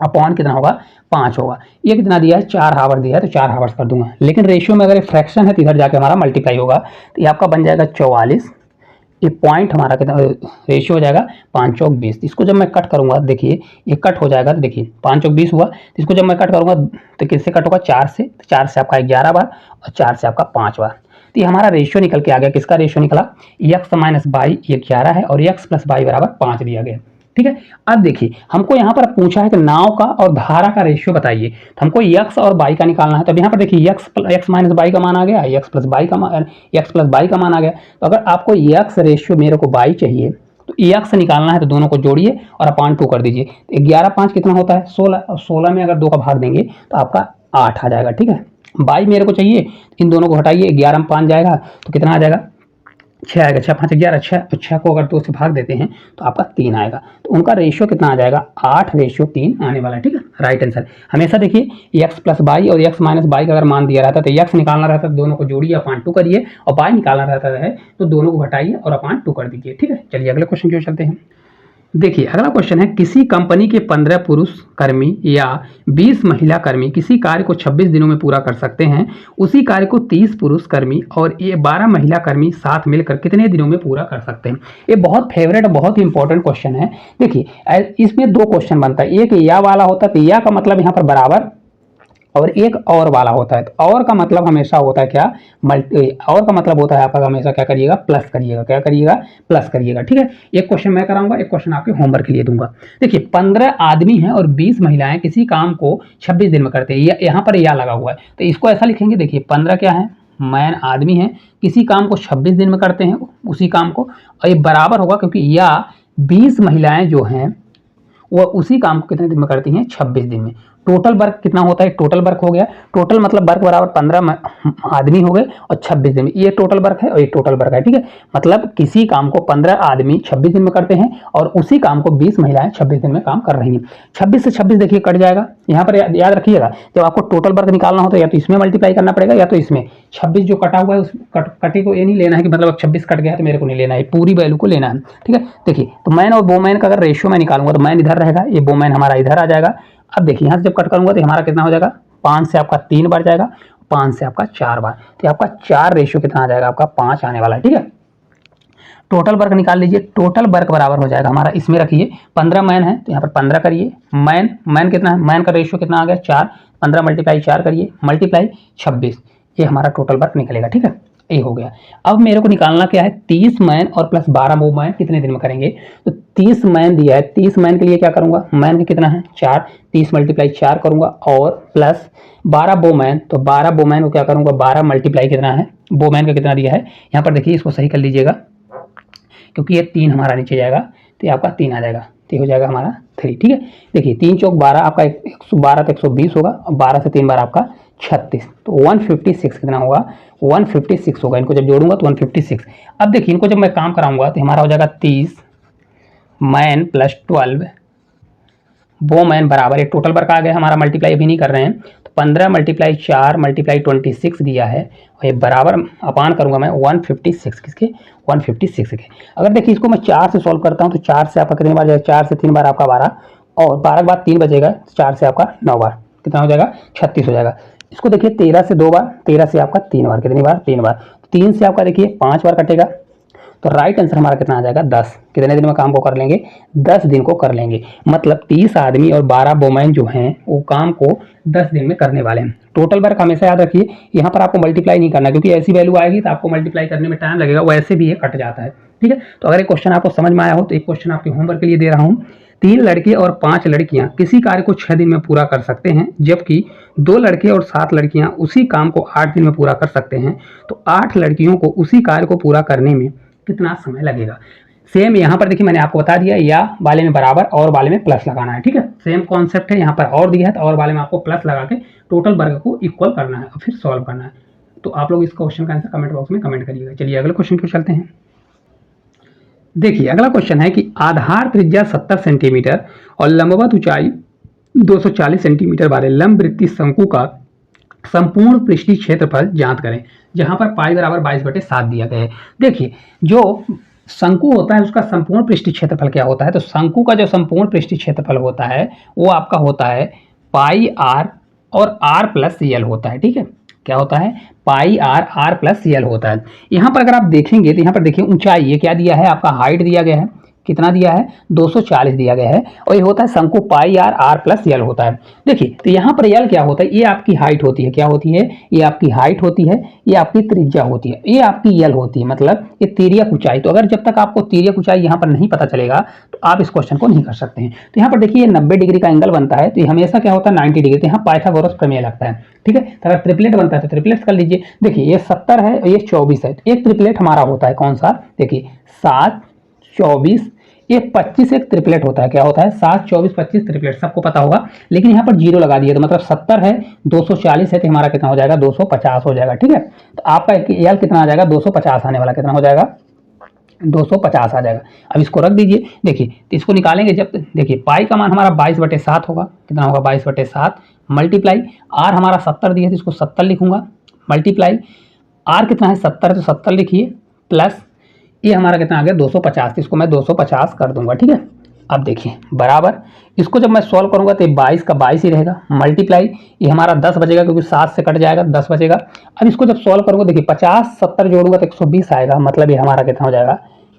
अपॉन कितना होगा 5 होगा। ये कितना दिया है 4 हावर्स दिया है, तो 4 हावर्स कर दूंगा, लेकिन रेशियो में अगर फ्रैक्शन है तो इधर जाके हमारा मल्टीप्लाई होगा, तो ये आपका बन जाएगा 44, ये पॉइंट हमारा कितना रेशियो हो जाएगा 5 चौक 20। इसको जब मैं कट करूंगा देखिए ये कट हो जाएगा, तो देखिए 5 चौक 20 हुआ, तो इसको जब मैं कट करूंगा तो किससे कट होगा 4 से, तो 4 से आपका 11 बार और 4 से आपका 5 बार। तो ये हमारा रेशियो निकल के आ गया, किसका रेशियो निकला एक्स माइनस बाई, ये 11 है और एक्स प्लस बाई बराबर 5 दिया गया, ठीक है। अब देखिए हमको यहाँ पर पूछा है कि नाव का और धारा का रेशियो बताइए, तो हमको एक्स और बाई का निकालना है। तो अब यहाँ पर देखिए एक्स माइनस बाई का मान आ गया, एक्स प्लस बाई का मान आ गया। तो अगर आपको एक्स रेशियो मेरे को बाई चाहिए तो एक्स निकालना है, तो दोनों को जोड़िए और अपान 2 कर दीजिए। तो 11 5 कितना होता है 16, और 16 में अगर 2 का भाग देंगे तो आपका 8 आ जाएगा, ठीक है। बाई मेरे को चाहिए, इन दोनों को हटाइए, 11 में 5 जाएगा तो कितना आ जाएगा 6 आएगा, 6 5 11, 6, तो 6 को अगर 2 से भाग देते हैं तो आपका 3 आएगा। तो उनका रेशियो कितना आ जाएगा 8:3 आने वाला है, ठीक है राइट आंसर। हमेशा देखिए एक्स प्लस बाई और एक्स माइनस बाई का अगर मान दिया रहता है तो एक्स निकालना रहता है तो दोनों को जोड़िए अपान 2 करिए, और बाई निकालना रहता है तो दोनों को घटाइए और अपान 2 कर दीजिए, ठीक है। चलिए अगले क्वेश्चन की ओर चलते हैं। देखिए अगला क्वेश्चन है किसी कंपनी के 15 पुरुष कर्मी या 20 महिला कर्मी किसी कार्य को 26 दिनों में पूरा कर सकते हैं, उसी कार्य को 30 पुरुष कर्मी और ये 12 महिला कर्मी साथ मिलकर कितने दिनों में पूरा कर सकते हैं। ये बहुत फेवरेट और बहुत ही इंपॉर्टेंट क्वेश्चन है। देखिए इसमें 2 क्वेश्चन बनता है, एक या वाला होता है तो या का मतलब यहाँ पर बराबर, और एक और वाला होता है। तो और का मतलब हमेशा होता है क्या और का मतलब होता है आपका हमेशा क्या करिएगा प्लस करिएगा, क्या करिएगा प्लस करिएगा, ठीक है। एक क्वेश्चन मैं कराऊंगा, एक क्वेश्चन आपके होमवर्क के लिए दूंगा। देखिए 15 आदमी हैं और 20 महिलाएं किसी काम को 26 दिन में करते हैं, यहाँ पर या लगा हुआ है तो इसको ऐसा लिखेंगे। देखिए 15 क्या है मैन आदमी है, किसी काम को 26 दिन में करते हैं उसी काम को, और ये बराबर होगा क्योंकि या 20 महिलाएं जो हैं वो उसी काम को कितने दिन में करती हैं 26 दिन में, टोटल वर्क कितना होता है, टोटल वर्क हो गया, टोटल मतलब वर्क बराबर 15 आदमी हो गए और 26 दिन में, ये टोटल वर्क है और ये टोटल वर्क है, ठीक है। मतलब किसी काम को 15 आदमी 26 दिन में करते हैं और उसी काम को 20 महिलाएं 26 दिन में काम कर रही हैं। 26 से 26 देखिए कट जाएगा, यहाँ पर याद रखिएगा जब आपको टोटल वर्क निकालना हो तो या तो इसमें मल्टीप्लाई करना पड़ेगा या तो इसमें। 26 जो कटा हुआ है उस कटे को ये नहीं लेना है कि मतलब 26 कट गया तो मेरे को नहीं लेना है, पूरी वैल्यू को लेना है, ठीक है। देखिए तो मैन और वोमैन का अगर रेशियो में निकालूंगा तो मैन इधर रहेगा, ये वोमैन हमारा इधर आ जाएगा। अब देखिए यहाँ से जब कट करूंगा तो हमारा कितना हो जाएगा, 5 से आपका 3 बार जाएगा, 5 से आपका 4 बार, तो आपका 4 रेशियो कितना आ जाएगा, आपका 5 आने वाला है, ठीक है। टोटल वर्क निकाल लीजिए, टोटल वर्क बराबर हो जाएगा हमारा, इसमें रखिए 15 मैन है तो यहाँ पर 15 करिए, मैन कितना है, मैन का रेशियो कितना आ गया 4, 15 मल्टीप्लाई 4 करिए मल्टीप्लाई 26, ये हमारा टोटल वर्क निकलेगा, ठीक है। ये हो गया। अब मेरे को निकालना क्या है, 30 मैन और प्लस 12 वो मैन कितने दिन में करेंगे, तो 30 मैन दिया है, 30 मैन के लिए क्या करूंगा, मैन का कितना है 4, 30 मल्टीप्लाई 4 करूंगा और प्लस 12 वो मैन, तो 12 वो मैन को क्या करूंगा, 12 मल्टीप्लाई कितना है, वो मैन का कितना दिया है, यहाँ पर देखिए इसको सही कर लीजिएगा क्योंकि ये 3 हमारा नीचे जाएगा तो ये आपका 3 आ जाएगा, तो हो जाएगा हमारा 3, ठीक है। देखिए 3 चौक 12 आपका 112 तो 120 होगा और 12 से 3 बार आपका 36, तो 156 कितना होगा, 156 होगा, इनको जब जोड़ूंगा तो 156। अब देखिए इनको जब मैं काम कराऊंगा तो हमारा हो जाएगा 30 मैन प्लस 12 वो मैन बराबर, ये टोटल वर्क आ गया हमारा, मल्टीप्लाई अभी नहीं कर रहे हैं, तो 15 मल्टीप्लाई 4 मल्टीप्लाई 26 दिया है और ये बराबर अपान करूंगा मैं 156 किसके, 156 के। अगर देखिए इसको मैं 4 से सॉल्व करता हूँ तो 4 से आपका कितनी बार जाएगा, 4 से 3 बार आपका 12 और 12 के बाद 3 बचेगा, 4 से आपका 9 बार कितना हो जाएगा, 36 हो जाएगा। इसको देखिए 13 से 2 बार, 13 से आपका 3 बार, कितनी बार 3 बार, 3 से आपका देखिए 5 बार कटेगा, तो राइट आंसर हमारा कितना आ जाएगा 10। कितने दिन में काम को कर लेंगे, 10 दिन को कर लेंगे, मतलब 30 आदमी और 12 वोमेन जो हैं वो काम को 10 दिन में करने वाले हैं। टोटल वर्क हमेशा याद रखिए, यहाँ पर आपको मल्टीप्लाई नहीं करना क्योंकि ऐसी वैल्यू आएगी तो आपको मल्टीप्लाई करने में टाइम लगेगा, वैसे भी ये कट जाता है, ठीक है। तो अगर एक क्वेश्चन आपको समझ में आया हो तो एक क्वेश्चन आपके होमवर्क के लिए दे रहा हूँ, 3 लड़के और 5 लड़कियां किसी कार्य को 6 दिन में पूरा कर सकते हैं जबकि 2 लड़के और 7 लड़कियां उसी काम को 8 दिन में पूरा कर सकते हैं, तो 8 लड़कियों को उसी कार्य को पूरा करने में कितना समय लगेगा। सेम यहाँ पर देखिए मैंने आपको बता दिया, या वाले में बराबर और वाले में प्लस लगाना है, ठीक है। सेम कॉन्सेप्ट है, यहाँ पर और दिया है तो और वाले में आपको प्लस लगा के टोटल वर्ग को इक्वल करना है और फिर सॉल्व करना है। तो आप लोग इस क्वेश्चन का आंसर कमेंट बॉक्स में कमेंट करिएगा। चलिए अगले क्वेश्चन को चलते हैं। देखिए अगला क्वेश्चन है कि आधार त्रिज्या 70 सेंटीमीटर और लंबवत ऊंचाई 240 सेंटीमीटर वाले लंब वृत्तीय शंकु का संपूर्ण पृष्ठीय क्षेत्रफल ज्ञात करें, जहां पर पाई बराबर 22/7 दिया गया है। देखिए जो शंकु होता है उसका संपूर्ण पृष्ठीय क्षेत्रफल क्या होता है, तो शंकु का जो संपूर्ण पृष्ठीय क्षेत्रफल होता है वो आपका होता है पाई आर और आर प्लस यल होता है, ठीक है। क्या होता है, पाई आर आर प्लस यल होता है। यहाँ पर अगर आप देखेंगे तो यहाँ पर देखिए ऊंचाई ये क्या दिया है, आपका हाइट दिया गया है, कितना दिया है 240 दिया गया है और ये होता है शंकु पाई आर आर प्लस यल होता है। देखिए तो यहाँ पर यल क्या होता है, ये आपकी हाइट होती है, क्या होती है, ये आपकी हाइट होती है, ये आपकी त्रिज्या होती है, ये आपकी यल होती है, मतलब ये तिर्यक ऊंचाई। तो अगर जब तक आपको तिर्यक ऊंचाई यहाँ पर नहीं पता चलेगा तो आप इस क्वेश्चन को नहीं कर सकते हैं। तो यहाँ पर देखिए 90 डिग्री का एंगल बनता है तो ये हमेशा क्या होता है 90 डिग्री, तो यहाँ पाइथागोरस प्रमेय लगता है, ठीक है। तो अगर ट्रिपलेट बनता है तो ट्रिपलेट कर लीजिए। देखिए ये 70 है और ये 24 है, एक ट्रिपलेट हमारा होता है कौन सा, देखिए 7 24 ये 25 एक ट्रिपलेट होता है, क्या होता है 7 24 25 ट्रिपलेट, सबको पता होगा। लेकिन यहाँ पर 0 लगा दिया तो मतलब 70 है 240 है तो हमारा कितना हो जाएगा 250 हो जाएगा, ठीक है। तो आपका यल कितना आ जाएगा 250 आने वाला, कितना हो जाएगा 250 आ जाएगा। अब इसको रख दीजिए। देखिए तो इसको निकालेंगे जब, देखिए पाई का मान हमारा 22/7 होगा, कितना होगा 22/7 मल्टीप्लाई आर हमारा 70 दिया तो इसको 70 लिखूंगा, मल्टीप्लाई आर कितना है 70 तो 70 लिखिए, प्लस ये हमारा कितना आ गया 250, इसको मैं 250 कर दूंगा, ठीक है। अब देखिए बराबर इसको जब मैं सॉल्व करूंगा तो 22 का 22 ही रहेगा, मल्टीप्लाई ये हमारा 10 बचेगा क्योंकि 7 से कट जाएगा 10 बचेगा। अब इसको जब सॉल्व करूंगा देखिए 50 70 जोड़ूंगा तो 120 आएगा, मतलब ये हमारा कितना हो जाएगा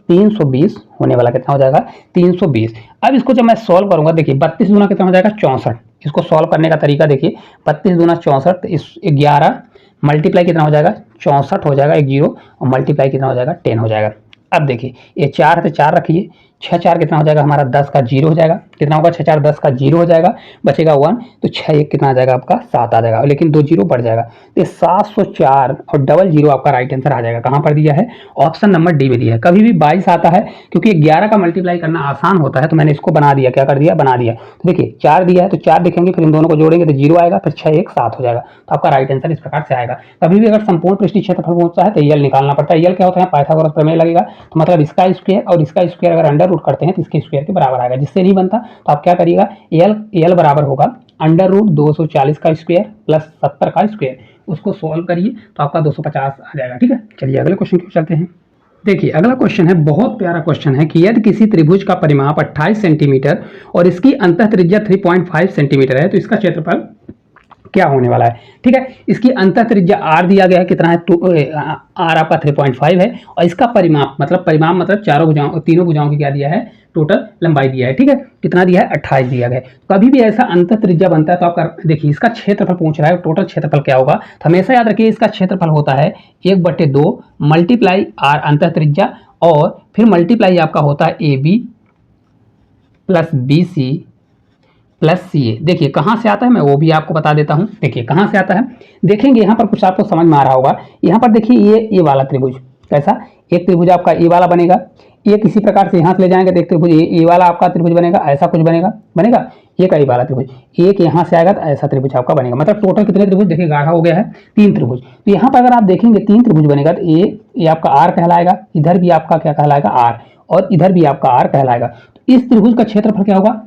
320 होने वाला, कितना हो जाएगा 320। अब इसको जब मैं सॉल्व करूंगा देखिए 32 दूना कितना हो जाएगा 64, इसको सॉल्व करने का तरीका देखिए 32 दूना 64, तो इस 11 मल्टीप्लाई कितना हो जाएगा 64 हो जाएगा, एक 0 और मल्टीप्लाई कितना हो जाएगा 10 हो जाएगा। अब देखिए ये 4 है तो 4 रखिए, 6 4 कितना हो जाएगा हमारा 10 का 0 हो जाएगा, कितना होगा 6 4 10 का 0 हो जाएगा, बचेगा 1, तो 6 1 कितना आ जाएगा आपका 7 आ जाएगा, लेकिन 2 0 बढ़ जाएगा, तो 704 और डबल 0 आपका राइट आंसर आ जाएगा। कहाँ पर दिया है, ऑप्शन नंबर डी में दिया है। कभी भी 22 आता है क्योंकि 11 का मल्टीप्लाई करना आसान होता है तो मैंने इसको बना दिया, क्या कर दिया, बना दिया। तो देखिए 4 दिया है तो 4 देखेंगे, फिर इन दोनों को जोड़ेंगे तो 0 आएगा, फिर 6 1 7 हो जाएगा, तो आपका राइट आंसर इस प्रकार से आएगा। कभी भी अगर संपूर्ण पृष्ठीय क्षेत्रफल पूछता है तो यल निकालना पड़ता है। यल क्या होता है, पाइथागोरस प्रमेय लगेगा, तो मतलब इसका स्क्वायर और इसका स्क्वायर अगर अंडर रूट करते हैं तो इसके स्क्वायर के बराबर आएगा। जिससे नहीं बनता तो आप क्या करिएगा, यल बराबर होगा अंडर रूट 240 का स्क्वायर प्लस 70 का स्क्वायर, उसको सॉल्व करिए तो आपका 250 आ जाएगा। ठीक है, चलिए अगले क्वेश्चन की ओर चलते हैं। देखिए अगला क्वेश्चन है, बहुत प्यारा क्वेश्चन है कि यदि किसी त्रिभुज का परिमाप 28 सेंटीमीटर और इसकी अंतः त्रिज्या 3.5 सेंटीमीटर है तो इसका क्षेत्रफल क्या होने वाला है। ठीक है, इसकी अंतः त्रिज्या r दिया गया है, कितना है, r आपका 3.5 है, और इसका परिमाप मतलब तीनों भुजाओं की क्या दिया है, टोटल लंबाई दिया है। ठीक है, कितना दिया है, 28 दिया गया है। कभी भी ऐसा अंतः त्रिज्या बनता है तो आप देखिए इसका क्षेत्रफल पूछ रहा है, टोटल क्षेत्रफल क्या होगा, तो हमेशा याद रखिए इसका क्षेत्रफल होता है 1/2 मल्टीप्लाई r अंतः त्रिज्या, और फिर मल्टीप्लाई आपका होता है AB प्लस BC प्लस सी ए। देखिए कहाँ से आता है, मैं वो भी आपको बता देता हूँ। देखिए कहाँ से आता है, देखेंगे यहाँ पर कुछ आपको समझ में आ रहा होगा। यहाँ पर देखिए ये वाला त्रिभुज कैसा, एक त्रिभुज आपका ए वाला बनेगा, ये किसी प्रकार से यहाँ से ले जाएंगे तो एक त्रिभुज ए वाला आपका त्रिभुज बनेगा, ऐसा कुछ बनेगा एक ए वाला त्रिभुज, एक यहाँ से आएगा तो ऐसा त्रिभुज आपका बनेगा। मतलब टोटल कितने त्रिभुज, देखिए गाढ़ा हो गया है 3 त्रिभुज। तो यहाँ पर अगर आप देखेंगे 3 त्रिभुज बनेगा तो ये आपका आर कहलाएगा, इधर भी आपका क्या कहलाएगा आर, और इधर भी आपका आर कहलाएगा। तो इस त्रिभुज का क्षेत्रफल क्या होगा,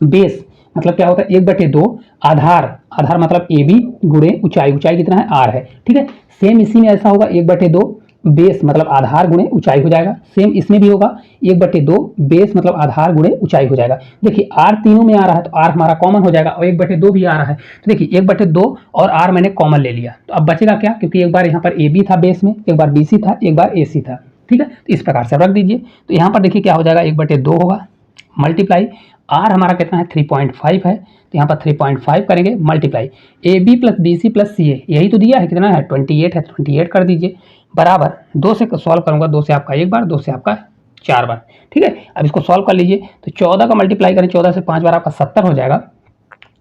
बेस मतलब क्या होता है 1/2 आधार मतलब ए बी गुणे ऊंचाई कितना है r है। ठीक है, सेम इसी में ऐसा होगा 1/2 बेस मतलब आधार गुणे ऊंचाई हो जाएगा, सेम इसमें भी होगा 1/2 बेस मतलब आधार गुणे ऊंचाई हो जाएगा। देखिए r तीनों में आ रहा है तो r हमारा कॉमन हो जाएगा, और 1/2 भी आ रहा है तो देखिए 1/2 और r मैंने कॉमन ले लिया, तो अब बचेगा क्या, क्योंकि एक बार यहाँ पर ए बी था बेस में, एक बार BC था, एक बार AC था। ठीक है, तो इस प्रकार से रख दीजिए। तो यहाँ पर देखिए क्या हो जाएगा, 1/2 होगा मल्टीप्लाई r हमारा कितना है 3.5 है, तो यहाँ पर 3.5 करेंगे multiply AB plus BC plus CA, यही तो दिया है, कितना है 28 है, 28 कर दीजिए बराबर 2 से सॉल्व करूंगा, 2 से आपका एक बार, 2 से आपका 4 बार। ठीक है, अब इसको सॉल्व कर लीजिए, तो 14 का मल्टीप्लाई करें, 14 से 5 बार आपका 70 हो जाएगा,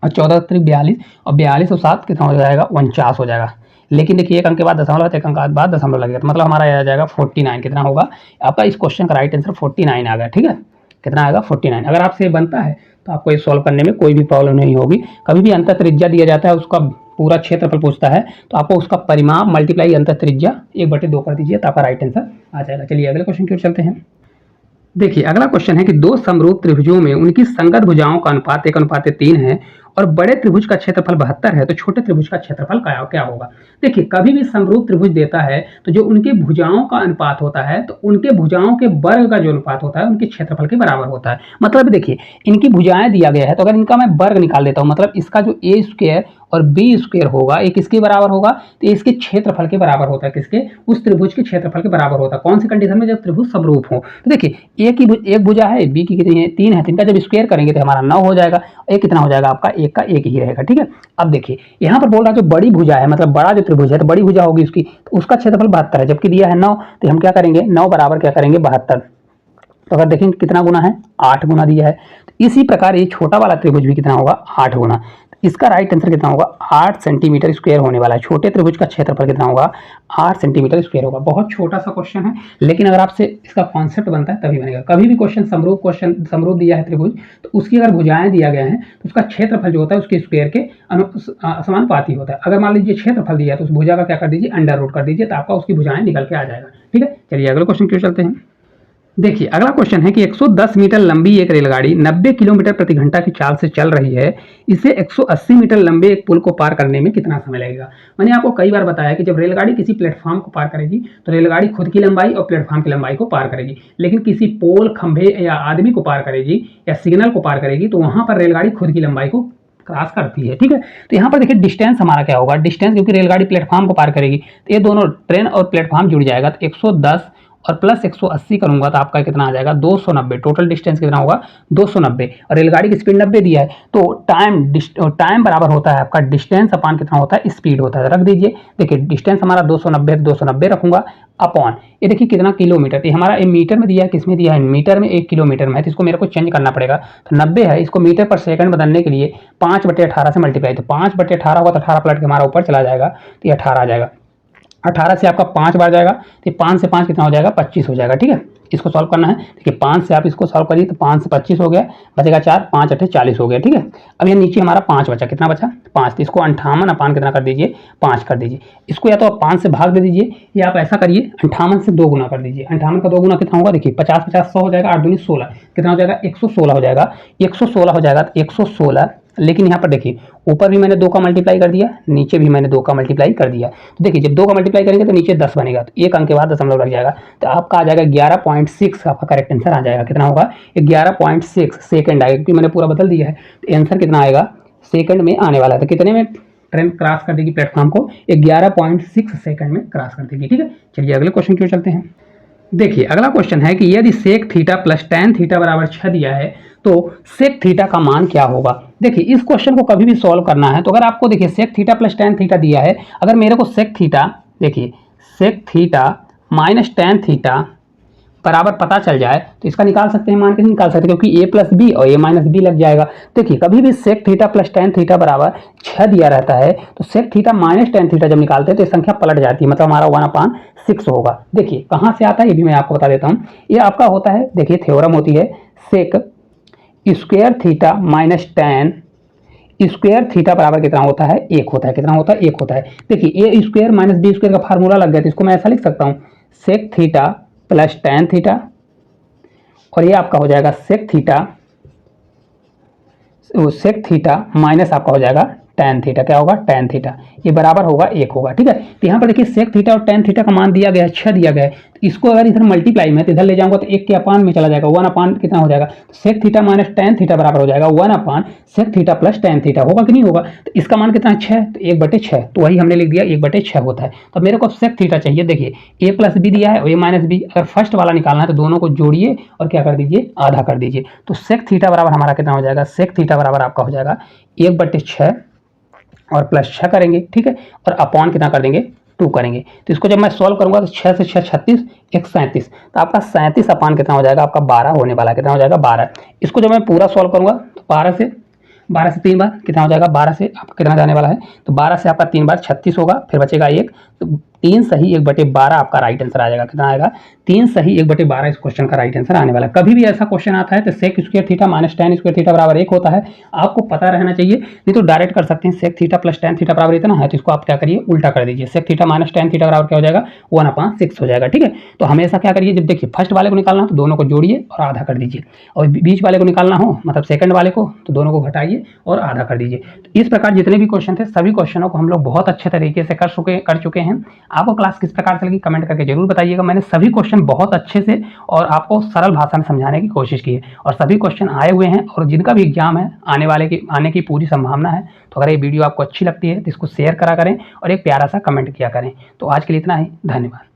और 14 3 42, और 42 और 7 कितना हो जाएगा 49 हो जाएगा। लेकिन देखिए एक अंक के बाद दशमलव, एक अंक के बाद दशमलव लगेगा, तो मतलब हमारा आ जाएगा 49। कितना होगा आपका, इस क्वेश्चन का राइट आंसर 49 आ गया। ठीक है, कितना आएगा 49। अगर आपसे बनता है तो आपको ये सॉल्व करने में कोई भी प्रॉब्लम नहीं होगी। कभी भी अंतः त्रिज्या दिया जाता है, उसका पूरा क्षेत्रफल पूछता है तो आपको उसका परिमाप मल्टीप्लाई अंतः त्रिज्या 1/2 कर दीजिए तो आपका राइट आंसर आ जाएगा। चलिए अगले क्वेश्चन की ओर चलते हैं। देखिए अगला क्वेश्चन है कि दो समरूप त्रिभुजों में उनकी संगत भुजाओं का अनुपात 1:3 है, और बड़े त्रिभुज का क्षेत्रफल 72 है, तो छोटे त्रिभुज का क्षेत्रफल क्या होगा। देखिए कभी भी समरूप त्रिभुज देता है तो जो उनके भुजाओं का अनुपात होता है, तो उनके भुजाओं के वर्ग का जो अनुपात होता है उनके क्षेत्रफल के बराबर होता है। मतलब देखिए इनकी भुजाएं दिया गया है, तो अगर इनका मैं वर्ग निकाल देता हूं, मतलब इसका जो ए स्क्वायर और बी स्क्वायर होगा, एक किसके बराबर होगा, तो इसके क्षेत्रफल के बराबर होता है, किसके, उस त्रिभुज के क्षेत्रफल के बराबर होता है। कौन सी कंडीशन में, जब त्रिभुज समरूप हो। तो देखिए एक भुजा है, बी की कितनी है 3 है, 3 का जब स्क्वायर करेंगे तो हमारा 9 हो जाएगा, एक कितना हो जाएगा आपका, एक का एक ही रहेगा। ठीक है, अब देखिए यहाँ पर बोल रहा है जो बड़ी भुजा है, मतलब बड़ा जो त्रिभुज है, तो बड़ी भुजा होगी उसकी, तो उसका क्षेत्रफल 72 है, जबकि दिया है 9, तो हम क्या करेंगे 9 बराबर क्या करेंगे 72। तो अगर देखेंगे कितना गुना है, 8 गुना दिया है। तो इसी प्रकार ये छोटा वाला त्रिभुज भी कितना होगा, 8 गुना। इसका राइट आंसर कितना होगा, 8 सेंटीमीटर स्क्वायर होने वाला है। छोटे त्रिभुज का क्षेत्रफल कितना होगा, 8 सेंटीमीटर स्क्वायर होगा। बहुत छोटा सा क्वेश्चन है, लेकिन अगर आपसे इसका कॉन्सेप्ट बनता है तभी बनेगा। कभी भी क्वेश्चन समरूप दिया है त्रिभुज, तो उसकी अगर भुजाएं दिया गया है तो उसका क्षेत्रफल जो होता है उसके स्क्वायर के समानुपाती होता है। अगर मान लीजिए क्षेत्रफल दिया है तो उस भुजा का क्या कर दीजिए, अंडर रूट कर दीजिए, तो आपका उसकी भुजाएं निकल के आ जाएगा। ठीक है, चलिए अगले क्वेश्चन की ओर चलते हैं। देखिए अगला क्वेश्चन है कि 110 मीटर लंबी एक रेलगाड़ी 90 किलोमीटर प्रति घंटा की चाल से चल रही है, इसे 180 मीटर लंबे एक पुल को पार करने में कितना समय लगेगा। मैंने आपको कई बार बताया कि जब रेलगाड़ी किसी प्लेटफॉर्म को पार करेगी तो रेलगाड़ी खुद की लंबाई और प्लेटफॉर्म की लंबाई को पार करेगी, लेकिन किसी पोल, खंभे या आदमी को पार करेगी या सिग्नल को पार करेगी तो वहां पर रेलगाड़ी खुद की लंबाई को क्रॉस करती है। ठीक है, तो यहाँ पर देखिए डिस्टेंस हमारा क्या होगा, डिस्टेंस क्योंकि रेलगाड़ी प्लेटफॉर्म को पार करेगी तो ये दोनों ट्रेन और प्लेटफॉर्म जुड़ जाएगा, तो 110 और प्लस 180 करूंगा तो आपका कितना आ जाएगा 290। टोटल डिस्टेंस कितना होगा 290। और रेलगाड़ी की स्पीड 90 दिया है तो टाइम बराबर होता है आपका डिस्टेंस अपान कितना होता है स्पीड होता है। रख दीजिए, देखिए डिस्टेंस हमारा 290 290 रखूंगा अपॉन ये देखिए कितना किलोमीटर, तो हमारा ये मीटर में दिया है, किसमें दिया है मीटर में, 1 किलोमीटर में है तो इसको मेरे को चेंज करना पड़ेगा। तो 90 है, इसको मीटर पर सेकंड बदलने के लिए 5/18 से मल्टीप्लाई, तो 5/18 होगा तो 18 पलट के हमारा ऊपर चला जाएगा तो ये 18 आ जाएगा। 18 से आपका 5 बार जाएगा तो 5 से 5 कितना हो जाएगा 25 हो जाएगा। ठीक है, इसको सॉल्व करना है। देखिए 5 से आप इसको सॉल्व करिए तो 5 से 25 हो गया, बचेगा 4, 5 8 40 हो गया। ठीक है, अब ये नीचे हमारा 5 बचा, कितना बचा 5, तो इसको 58 अपान कितना कर दीजिए 5 कर दीजिए। इसको या तो आप 5 से भाग दे दीजिए या आप ऐसा करिए 58 से 2 गुना कर दीजिए। 58 का 2 गुना कितना होगा, देखिए 50 50 100 हो जाएगा, 8 दूनी 16 कितना हो जाएगा 116 हो जाएगा। 116 हो जाएगा तो 116, लेकिन यहाँ पर देखिए ऊपर भी मैंने 2 का मल्टीप्लाई कर दिया, नीचे भी मैंने 2 का मल्टीप्लाई कर दिया। तो देखिए जब 2 का मल्टीप्लाई करेंगे तो नीचे 10 बनेगा, तो एक अंक के बाद दशमलव लग जाएगा, तो आपका आ जाएगा 11.6 आपका करेक्ट आंसर आ जाएगा। कितना होगा 11.6 सेकंड आएगा, क्योंकि मैंने पूरा बदल दिया है तो आंसर कितना आएगा सेकंड में आने वाला है। तो कितने में ट्रेन क्रॉस कर देगी प्लेटफॉर्म को 11.6 सेकंड में क्रॉस कर देगी। ठीक है, चलिए अगले क्वेश्चन की ओर चलते हैं। देखिए अगला क्वेश्चन है कि यदि sec theta plus tan theta बराबर 6 दिया है तो सेक थीटा का मान क्या होगा। देखिए इस क्वेश्चन को कभी भी सॉल्व करना है तो अगर आपको देखिए sec theta plus tan theta दिया है, अगर मेरे को सेक थीटा देखिए sec theta minus tan theta बराबर पता चल जाए तो इसका निकाल सकते हैं, मान के नहीं निकाल सकते क्योंकि a प्लस बी और a माइनस बी लग जाएगा। देखिए कभी भी sec theta plus tan theta बराबर 6 दिया रहता है तो sec theta minus tan theta जब निकालते हैं तो ये संख्या पलट जाती है, मतलब हमारा 1/6 होगा। देखिए कहाँ से आता है ये भी मैं आपको बता देता हूँ। ये आपका होता है, देखिए थ्योरम होती है sec square theta minus tan square theta बराबर कितना होता है 1 होता है। कितना होता है 1 होता है। देखिए A square minus B square का फार्मूला लग गया तो इसको मैं ऐसा लिख सकता हूँ sec theta plus tan theta और ये आपका हो जाएगा सेक थीटा माइनस आपका हो जाएगा टैन थीटा। क्या होगा टैन थीटा, ये बराबर होगा 1 होगा। ठीक है, तो यहाँ पर देखिए सेक थीटा और टैन थीटा का मान दिया गया है 6 दिया गया है, तो इसको अगर इधर मल्टीप्लाई में तो इधर ले जाऊंगा तो 1 के अपान में चला जाएगा, 1 अपान कितना हो जाएगा sec theta minus tan theta बराबर हो जाएगा 1 upon sec theta plus tan theta. होगा कि नहीं होगा, तो इसका मान कितना 6 तो 1/6, तो वही हमने लिख दिया 1/6 होता है। तो मेरे को सेक थीटा चाहिए, देखिए a प्लस बी दिया है और a माइनस बी, अगर फर्स्ट वाला निकालना है तो दोनों को जोड़िए और क्या कर दीजिए आधा कर दीजिए। तो सेक थीटा बराबर हमारा कितना हो जाएगा, सेक थीटा बराबर आपका हो जाएगा 1/6 और प्लस 6 करेंगे। ठीक है, और अपॉन कितना कर देंगे 2 करेंगे। तो इसको जब मैं सॉल्व करूंगा तो 6 से 6 36 1 37, तो आपका 37 अपान कितना हो जाएगा आपका 12 होने वाला है। कितना हो जाएगा 12। इसको जब मैं पूरा सॉल्व करूंगा तो 12 से 3 बार कितना हो जाएगा 12 से आपका कितना जाने वाला है, तो 12 से आपका 3 बार 36 होगा, फिर बचेगा 1, तो 3 सही 1/12 आपका राइट आंसर आ जाएगा। कितना आएगा 3 सही 1/12 इस क्वेश्चन का राइट आंसर आने वाला है। कभी भी ऐसा क्वेश्चन आता है तो sec square theta minus tan square theta बराबर 1 होता है, आपको पता रहना चाहिए, नहीं तो डायरेक्ट कर सकते हैं sec theta plus tan theta बराबर इतना है तो इसको आप क्या करिए उल्टा कर दीजिए, sec theta minus tan theta बराबर क्या हो जाएगा 1/6 हो जाएगा। ठीक है, तो हमेशा क्या करिए जब देखिए फर्स्ट वाले को निकालना हो तो दोनों को जोड़िए और आधा कर दीजिए, और बीच वाले को निकालना हो मतलब सेकंड वाले को तो दोनों को घटाइए और आधा कर दीजिए। तो इस प्रकार जितने भी क्वेश्चन थे सभी क्वेश्चनों को हम लोग बहुत अच्छे तरीके से कर चुके हैं। आपको क्लास किस प्रकार से लगी कमेंट करके जरूर बताइएगा। मैंने सभी क्वेश्चन बहुत अच्छे से और आपको सरल भाषा में समझाने की कोशिश की है और सभी क्वेश्चन आए हुए हैं और जिनका भी एग्जाम है आने की पूरी संभावना है। तो अगर ये वीडियो आपको अच्छी लगती है तो इसको शेयर करा करें और एक प्यारा सा कमेंट किया करें। तो आज के लिए इतना ही, धन्यवाद।